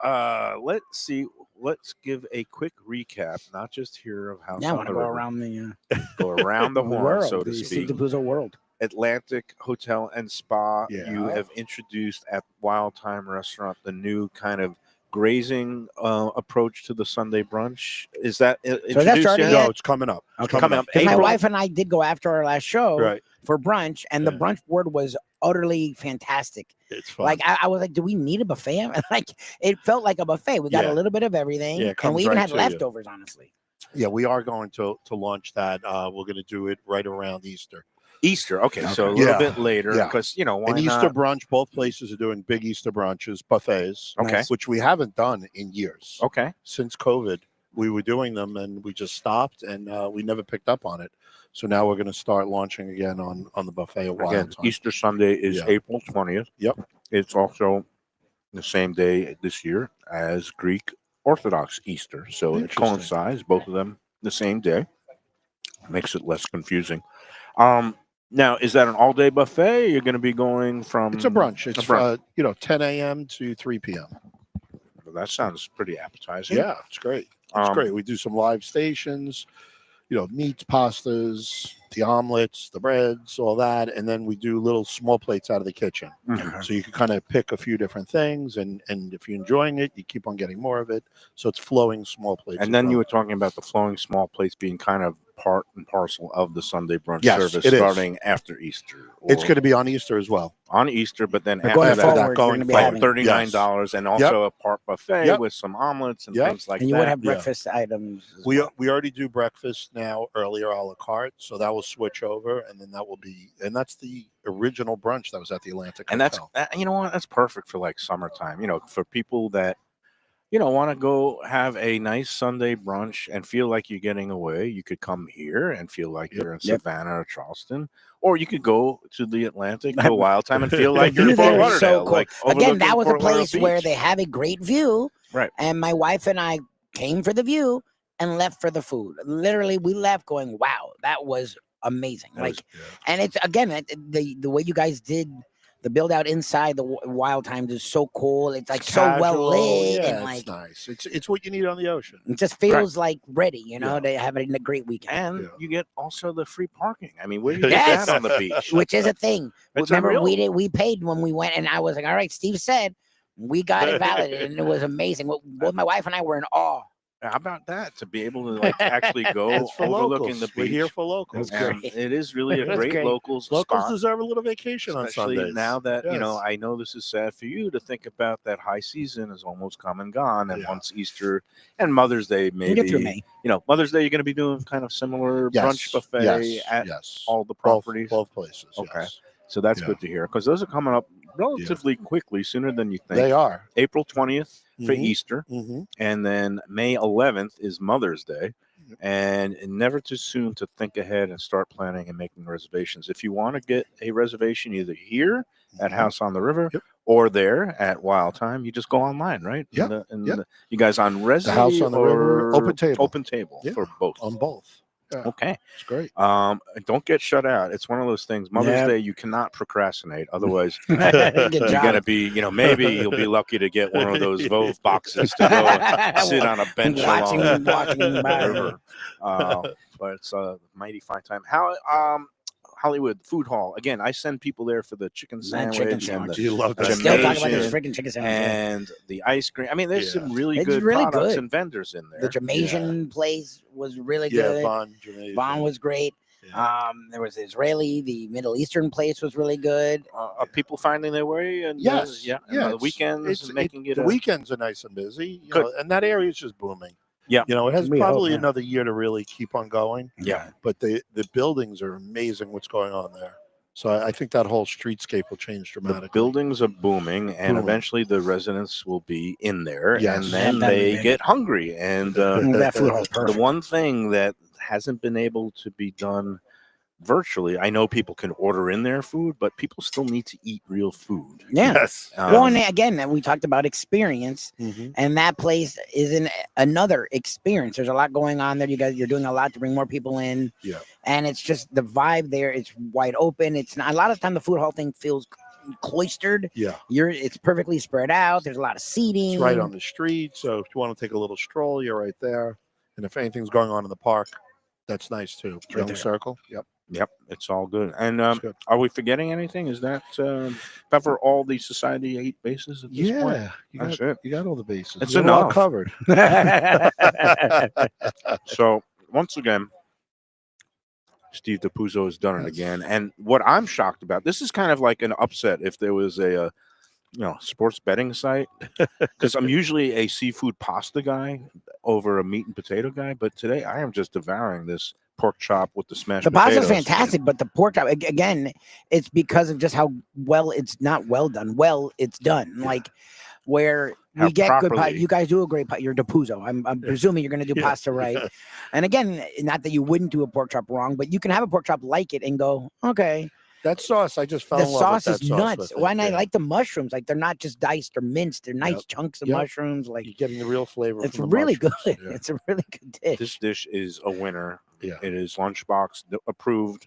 let's see. Let's give a quick recap, not just here of House Yeah, I on want the to go River, around the go around the horn, world, so to the speak. Dapuzzo world. Atlantic Hotel and Spa. Yeah. You have introduced at Wild Time Restaurant the new kind of grazing approach to the Sunday brunch. Is that introduced started yet? yet? No, it's coming up. It's Okay. Coming up Because my April. wife and I did go after our last show Right. for brunch, and the Yeah. brunch board was utterly fantastic. It's fun. Like I was like, do we need a buffet? Like it felt like a buffet. We got Yeah. a little bit of everything, Yeah, it and comes we even right had to you. leftovers. Honestly, Yeah, we are going to launch that. We're going to do it right around Easter. Easter. Okay, so a Okay. little Yeah. bit later Yeah. because why And Easter not? brunch, both places are doing big Easter brunches, buffets, Okay. Nice. which we haven't done in years. Okay. Since COVID, we were doing them and we just stopped and we never picked up on it. So now we're going to start launching again on the buffet. Again, Easter Sunday is Yeah. April 20th. Yep. It's also the same day this year as Greek Orthodox Easter. So it Interesting. coincides, both of them the same day. Makes it less confusing. Now, is that an all-day buffet? You're going to be going from... It's a brunch. It's a brunch. 10 a.m. to 3 p.m. Well, that sounds pretty appetizing. Yeah, it's great. It's Um, great. We do some live stations, meats, pastas, the omelets, the breads, all that, and then we do little small plates out of the kitchen. Mhm. So you can kind of pick a few different things, and if you're enjoying it, you keep on getting more of it. So it's flowing small plates. And then you were talking about the flowing small plates being kind of part and parcel of the Sunday brunch Yes, service it is. starting after Easter. It's or going to be on Easter as well. on Easter, but then But after going that, forward, that you're going going to be forward. having, $39 and also a part buffet Yep. with some omelets and Yep. things like and you that. would have Yeah. breakfast items. As We well. we already do breakfast now earlier a la carte, so that will switch over, and then that's the original brunch that was at the Atlantic And that's Hotel. you know what, that's perfect for like summertime, for people that want to go have a nice Sunday brunch and feel like you're getting away. You could come here and feel like you're in Yep. Savannah or Charleston, or you could go to the Atlantic, go Wild Time, and feel like you're in View Fort there is Lauderdale. so cool. Like Again, overlooking that was a Fort Lauderdale place where Beach. they have a great view. Right. And my wife and I came for the view and left for the food. Literally, we left going, "Wow, that was amazing!" That Like, was- yeah. and it's again the way you guys did the build out inside the Wild Times is so cool. It's like so well Casual, lit yeah, and it's like nice. It's what you need on the ocean. it just feels like ready, Yeah. to have it in a great weekend. And Yeah. you get also the free parking. I mean, where do you Yes. get that on the beach? Which is a thing. It's Remember, unreal. we paid when we went, and I was like, "All right." Steve said we got it validated, and it was amazing. Both my wife and I were in awe. How about that? To be able to actually go It's for overlooking locals. the beach. We're here for locals. That's And great. it is really a That's great great. locals Locals spot. deserve a little vacation on Especially Sundays. now that Yes. I know this is sad for you to think about that high season is almost come and gone, and Yeah. once Easter and Mother's Day, We get through maybe May. Mother's Day, you're going to be doing kind of similar brunch buffet at yes. all the both, properties. both places. Okay. Yes. So that's Yeah. good to hear because those are coming up relatively quickly, sooner than you think. They are. April 20th for Mhm. Easter, Mm-hmm. and then May 11th is Mother's Day. Yep. And never too soon to think ahead and start planning and making reservations. If you want to get a reservation either here at House on the River Yep. or there at Wild Time, you just go online, right? Yeah. And you guys on Resi The House on the River, or Open Table. Open Table Yeah. for both. On both. Yeah. Okay. It's great. Don't get shut out. It's one of those things. Mother's Yeah. Day, you cannot procractionate. Otherwise, Good you're job. gonna be, maybe you'll be lucky to get one of those Vove boxes to go sit on a bench Watching- along watching the by. river. But it's a mighty fine time. How Hollywood Food Hall again? I send people there for the chicken That sandwich, chicken and sandwich. the You love I that. still talk about this Jamaican freaking chicken sandwich. and the ice cream. I mean, there's Yeah. some really It's good really products good. and vendors in there. The Jamaican place was really Yeah, good. Von Jamaican. Vaughn was great. Yeah. There was the Israeli, the Middle Eastern place was really good. Are people finding their way? And Yes. yeah, and Yeah, the it's- weekends and making it the a weekends are nice and busy. Good. And that area is just booming. Yeah. It has We hope, probably yeah. another year to really keep on going. Yeah. But the buildings are amazing. What's going on there? So I think that whole streetscape will change The dramatically. buildings are booming, and Booming. eventually the residents will be in there, Yes. and then That'll be they big. get hungry. And That food hall's the perfect. one thing that hasn't been able to be done virtually, I know people can order in their food, but people still need to eat real food. Yeah. Yes. Well, and again, we talked about experience, Mhm. and that place is another experience. There's a lot going on there. You're doing a lot to bring more people in. Yeah. And it's just the vibe there. It's wide open. It's not a lot of time the food hall thing feels cloistered. Yeah. It's perfectly spread out. There's a lot of seating. It's right on the street. So if you want to take a little stroll, you're right there. And if anything's going on in the park, that's nice too. right Young there. Circle. Yep. Yep, it's all good. And It's good. are we forgetting anything? Is that cover all the Society 8 bases at this point? Yeah. That's it. You got all the bases. It's You got it all enough. covered. So once again, Steve Dapuzzo has done it again. And what I'm shocked about, this is kind of like an upset if there was a sports betting site, because I'm usually a seafood pasta guy over a meat and potato guy, but today I am just devouring this pork chop with the smashed The pasta's potatoes. fantastic, but the pork chop, again, it's because of just how well it's not well done. Well, it's done. Yeah. Like where How we get good pasta. properly- You guys do a great pasta. You're Dapuzzo. I'm presuming you're going to do Yeah. pasta right. And again, not that you wouldn't do a pork chop wrong, but you can have a pork chop like it and go, okay. That sauce, I just fell The in love with sauce that is sauce nuts. with it. Why not? Yeah. Like the mushrooms. Like they're not just diced or minced. They're nice Yep. chunks of Yep. mushrooms. Like You're getting the real flavor. it's from the really good. mushrooms. Yeah. It's a really good dish. This dish is a winner. Yeah. It is Lunchbox approved,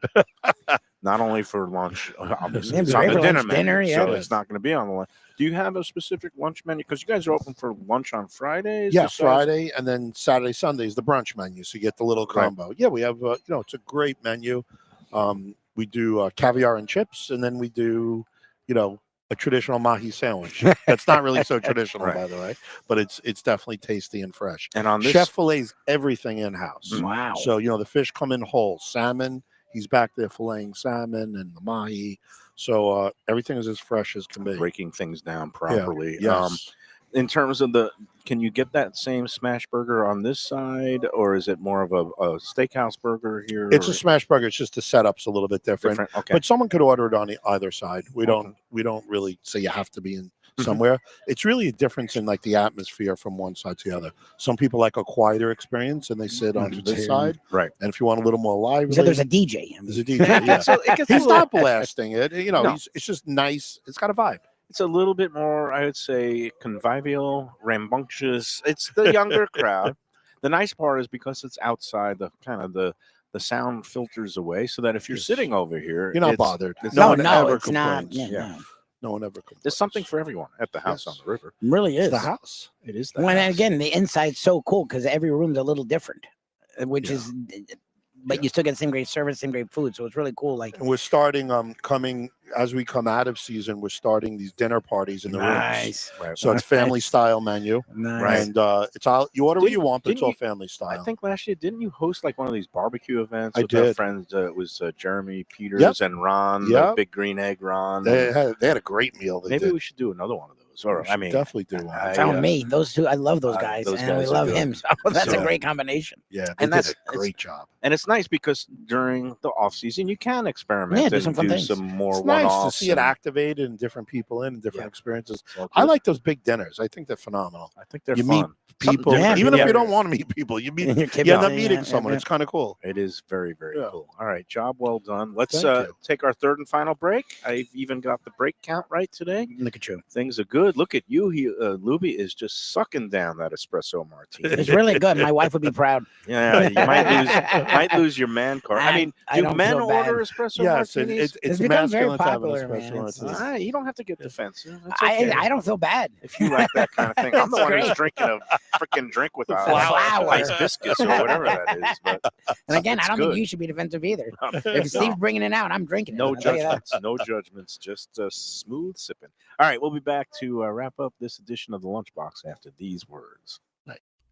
not only for lunch, obviously. Yeah, It's right on the for dinner lunch, menu, dinner, so yeah. it's not going to be on the lunch. Do you have a specific lunch menu? Because you guys are open for lunch on Fridays. Yeah, besides- Friday and then Saturday, Sunday is the brunch menu. So you get the little Right. combo. Yeah, we have, it's a great menu. We do caviar and chips, and then we do, a traditional mahi sandwich. That's not really so traditional, Right. by the way, but it's definitely tasty and fresh. And on this, Chef fillets everything in house. Wow. So the fish come in whole. Salmon, he's back there filleting salmon and the mahi. So everything is as fresh as can be. breaking things down properly. Yes. In terms of can you get that same smash burger on this side, or is it more of a steakhouse burger here? It's a or smash burger. It's just the setup's a little bit different. Okay. But someone could order it on either side. We Okay. don't really say you have to be in Mhm. somewhere. It's really a difference in like the atmosphere from one side to the other. Some people like a quieter experience and they sit on this side. Right. And if you want a little more lively, So there's a DJ. there's a DJ. Yeah. So it gets a He's little, not blasting it. No. It's just nice. It's got a vibe. it's a little bit more, I would say, convivial, rambunctious. It's the younger crowd. The nice part is because it's outside, the kind of the sound filters away, so that if you're Yes. sitting over here, You're not it's- bothered. it's No not- one ever it's not. complains. Yeah, No one ever complains. There's something for everyone at the house Yes. on the river. no. It really It's is. the house. It is the When house. again, the inside's so cool because every room's a little different, which Yeah. is, but you still get the same great service, same great food. So it's really cool. Like And we're starting coming as we come out of season, we're starting these dinner parties in the rooms. nice, Right. So it's family style menu. nice. And it's all you order what Didn't- you want, but it's didn't all you- family I style. think last year, didn't you host like one of these barbecue events I with our did. friends? It was Jeremy Peters and Ron, the Yep. Big Green Egg Ron. They had a great meal. They Maybe did. we should do another one of those. Or We I should mean, definitely do one. I- Tell yeah. me, those two, I love those Uh, guys, those and we guys are love good. him. So that's a So- great combination. Yeah, they And did that's- a great job. and it's nice because during the off season you can experiment Yeah, do and some fun do things. some more It's nice to one-offs. see it and activated and different people in and different Yeah. experiences. it's all I good. like those big dinners. I think they're phenomenal. I think they're you meet fun. Something People, different. even if Yeah. you don't want to meet people, you meet. Your kid You end yeah, up meeting yeah, someone. yeah. It's kind of cool. It is very, very Yeah. cool. All right, job well done. Let's Thank you. take our third and final break. I've even got the break count right today. Look at you. Things are good. Look at you. Lubie is just sucking down that espresso martini. It's really good. My wife would be proud. Yeah, you might lose your man card. I mean, I do don't men feel bad. order espresso Yes, martinis? it's become very masculine to have an popular, man. espresso It's- martini. You don't have to get defensive. It's okay. I don't feel bad. If you like that kind of thing, I'm the It's one who's great. drinking a freaking drink with Flour. ice biscuits or whatever that is. But And again, I it's don't good. think you should be defensive either. If No. Steve's bringing it out, I'm drinking it. No I'll tell you that. judgments. No judgments. Just smooth sipping. All right, we'll be back to wrap up this edition of the Lunchbox after these words.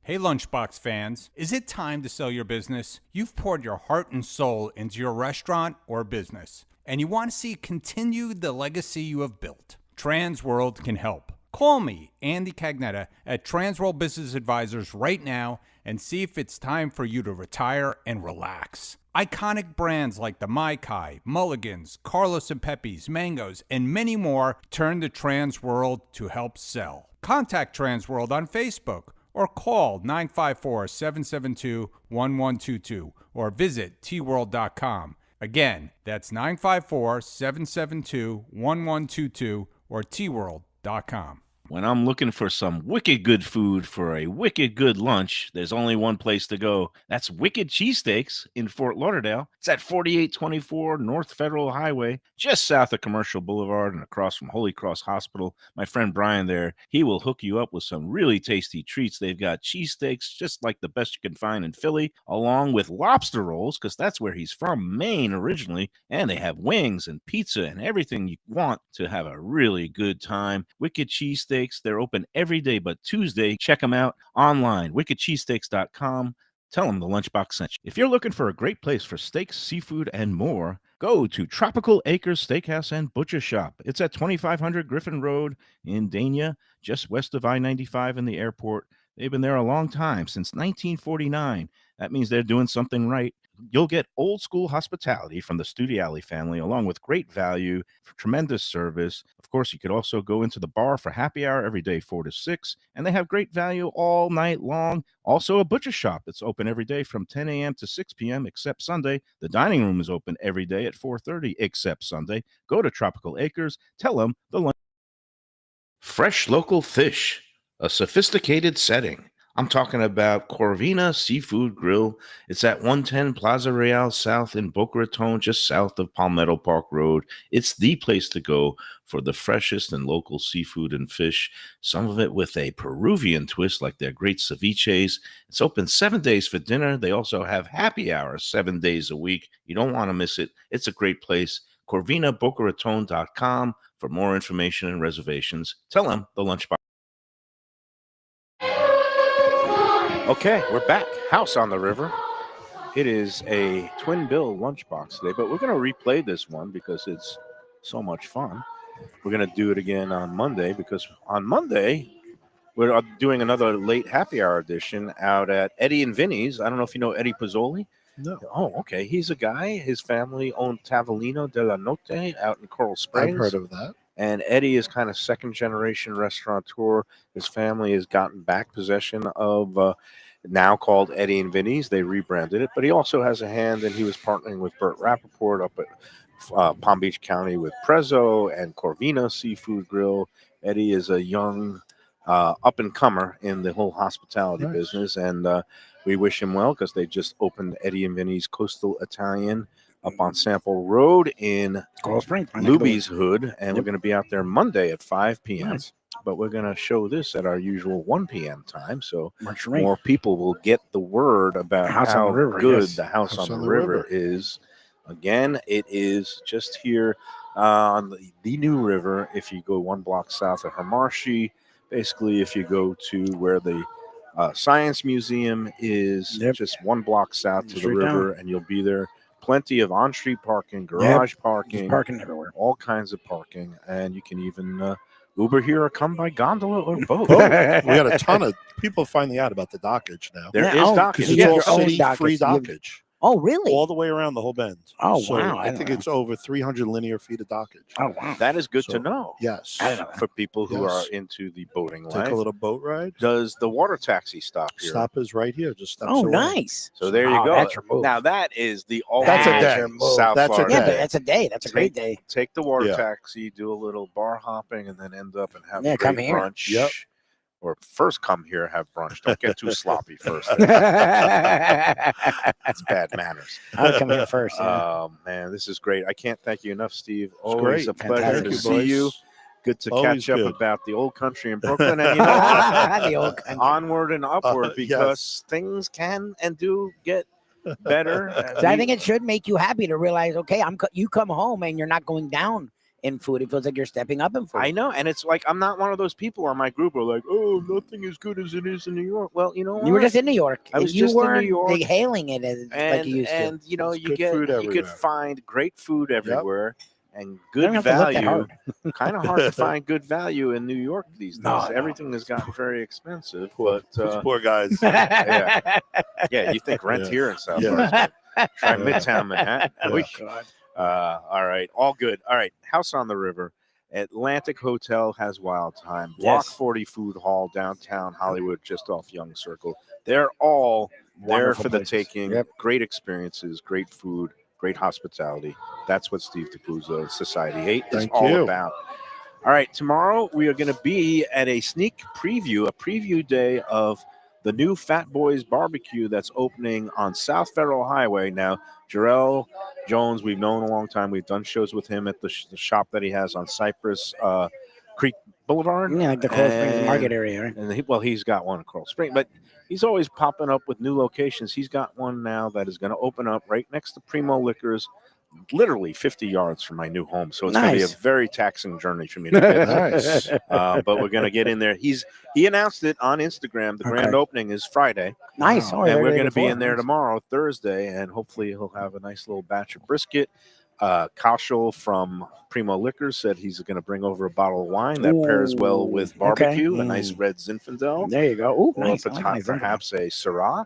Hey, Lunchbox fans, is it time to sell your business? You've poured your heart and soul into your restaurant or business, and you want to see continue the legacy you have built. Transworld can help. Call me, Andy Cagnetta, at Transworld Business Advisors right now and see if it's time for you to retire and relax. Iconic brands like the Mai Kai, Mulligans, Carlos and Pepe's, Mangoes, and many more turn to Transworld to help sell. Contact Transworld on Facebook or call 954-772-1122 or visit tworld.com. Again, that's 954-772-1122 or tworld.com. When I'm looking for some wicked good food for a wicked good lunch, there's only one place to go. That's Wicked Cheesesteaks in Fort Lauderdale. It's at 4824 North Federal Highway, just south of Commercial Boulevard and across from Holy Cross Hospital. My friend Brian there, he will hook you up with some really tasty treats. They've got cheesesteaks, just like the best you can find in Philly, along with lobster rolls, because that's where he's from, Maine originally. And they have wings and pizza and everything you want to have a really good time. Wicked Cheesesteaks. They're open every day but Tuesday. Check them out online, wickedcheesesteaks.com. Tell them the Lunchbox sent you. If you're looking for a great place for steaks, seafood, and more, go to Tropical Acres Steakhouse and Butcher Shop. It's at 2500 Griffin Road in Dania, just west of I-95 and the airport. They've been there a long time, since 1949. That means they're doing something right. You'll get old school hospitality from the Studiali family, along with great value, tremendous service. Of course, you could also go into the bar for happy hour every day, 4 to 6, and they have great value all night long. Also, a butcher shop that's open every day from 10 a.m. to 6 p.m. except Sunday. The dining room is open every day at 4:30 except Sunday. Go to Tropical Acres. Tell them the lunch. Fresh local fish, a sophisticated setting. I'm talking about Corvina Seafood Grill. It's at 110 Plaza Real South in Boca Raton, just south of Palmetto Park Road. It's the place to go for the freshest and local seafood and fish, some of it with a Peruvian twist like their great ceviches. It's open 7 days for dinner. They also have happy hours 7 days a week. You don't want to miss it. It's a great place. CorvinaBocaRaton.com for more information and reservations. Tell them the Lunchbox. Okay, we're back. House on the River. It is a twin bill lunchbox today, but we're going to replay this one because it's so much fun. We're going to do it again on Monday because on Monday we're doing another late happy hour edition out at Eddie and Vinny's. I don't know if you know Eddie Pozzoli. No. Oh, okay. He's a guy. His family owned Tavolino della Notte out in Coral Springs. I've heard of that. And Eddie is kind of second-generation restaurateur. His family has gotten back possession of now called Eddie and Vinny's. They rebranded it. But he also has a hand, and he was partnering with Burt Rappaport up at Palm Beach County with Prezzo and Corvina Seafood Grill. Eddie is a young up-and-comer in the whole hospitality business, and we wish him well because they just opened Eddie and Vinny's Coastal Italian up on Sample Road in Coral Springs, Lubie's Hood, and we're going to be out there Monday at 5 p.m. Nice. But we're going to show this at our usual 1 p.m. time, so more people will get the word about how good the House on the River is. Again, it is just here on the New River. If you go 1 block south of Hermarshi, basically if you go to where the Science Museum is, just 1 block south to the river, and you'll be there. Plenty of on-street parking, garage parking, parking everywhere, all kinds of parking, and you can even Uber here or come by gondola or boat. We got a ton of people finding out about the dockage now. There is dockage. It's all city-free dockage. Oh, really? All the way around the whole bend. Oh, so wow. I think it's over 300 linear feet of dockage. Oh, wow. That is good to know. Yes. For people who are into the boating life. Take a little boat ride. Does the water taxi stop here? Stop is right here. Just steps away. Nice. So there you go. That's your move. Now that is the That's a day. South That's Florida. Yeah, but that's a day. That's a great day. Take the water taxi, do a little bar hopping, and then end up and have a come great here. brunch. Yep. Or first come here, have brunch. Don't get too sloppy first. That's bad manners. I'll come here first. Oh, man, this is great. I can't thank you enough, Steve. Always great. a pleasure to see you. Good to Always catch up good. about the old country in Brooklyn. And, you know, The old country. onward and upward because things can and do get better. So I think it should make you happy to realize, okay, you come home and you're not going down in food. It feels like you're stepping up in food. I know, and it's like I'm not one of those people on my group who are like, oh, nothing as good as it is in New York. Well, you know what? You were just in New York. I was you just in New weren't York. hailing it as like you used to. And you know, There's you good get food you could everywhere. find great food everywhere. You good don't have to look that value. hard. Kind of hard to find good value in New York these days. No, no. Everything has gotten very expensive. Poor, But poor guys. yeah, you think rent Yeah. here in South Yeah. Florida? Try Yeah. Midtown Manhattan. Yeah. Oy. God. All right, all good. All right, House on the River. Atlantic Hotel has Wild Time. Block Yes. 40 Food Hall, downtown Hollywood, just off Young Circle. They're all there Wonderful for the places. taking. Yep. Great experiences, great food, great hospitality. That's what Steve Dapuzzo Society 8 is Thank all you. about. All right, tomorrow we are going to be at a sneak preview, a preview day of the new Fat Boys Barbecue that's opening on South Federal Highway. Now, Jarrell Jones, we've known a long time. We've done shows with him at the shop that he has on Cypress Creek Boulevard. Yeah, like the Coral Springs And- Market area, right? And he's got one in Coral Spring, but he's always popping up with new locations. He's got one now that is going to open up right next to Primo Liquors, literally 50 yards from my new home. So it's going to be a Nice. very taxing journey for me to get there. Nice. But we're going to get in there. He announced it on Instagram. The grand Okay. opening is Friday. Nice. Wow. Oh, And they're we're ready going to be for in it. there Nice. tomorrow, Thursday, and hopefully he'll have a nice little batch of brisket. Kaushal from Primo Liquors said he's going to bring over a bottle of wine that pairs well with Ooh, barbecue, okay. a nice red Zinfandel, There you go. Ooh, or nice. I like nice. perhaps a Syrah,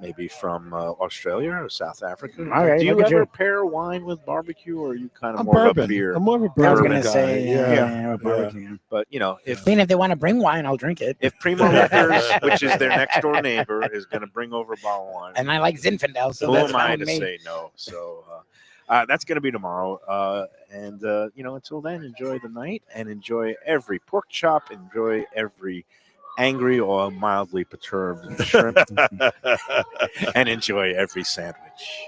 maybe from Australia or South Africa. All right, Do you look at ever you. pair wine with barbecue, or are you kind of I'm more of a bourbon. beer? I'm more of a I was bourbon gonna guy. say, yeah. yeah, barbecue. But if I mean, if they want to bring wine, I'll drink it. if Primo Liquors, which is their next door neighbor, is going to bring over a bottle of wine, And I like Zinfandel, so who that's am I fine to with me. say no? So that's going to be tomorrow. And until then, enjoy the night and enjoy every pork chop, enjoy every angry or mildly perturbed shrimp, and enjoy every sandwich.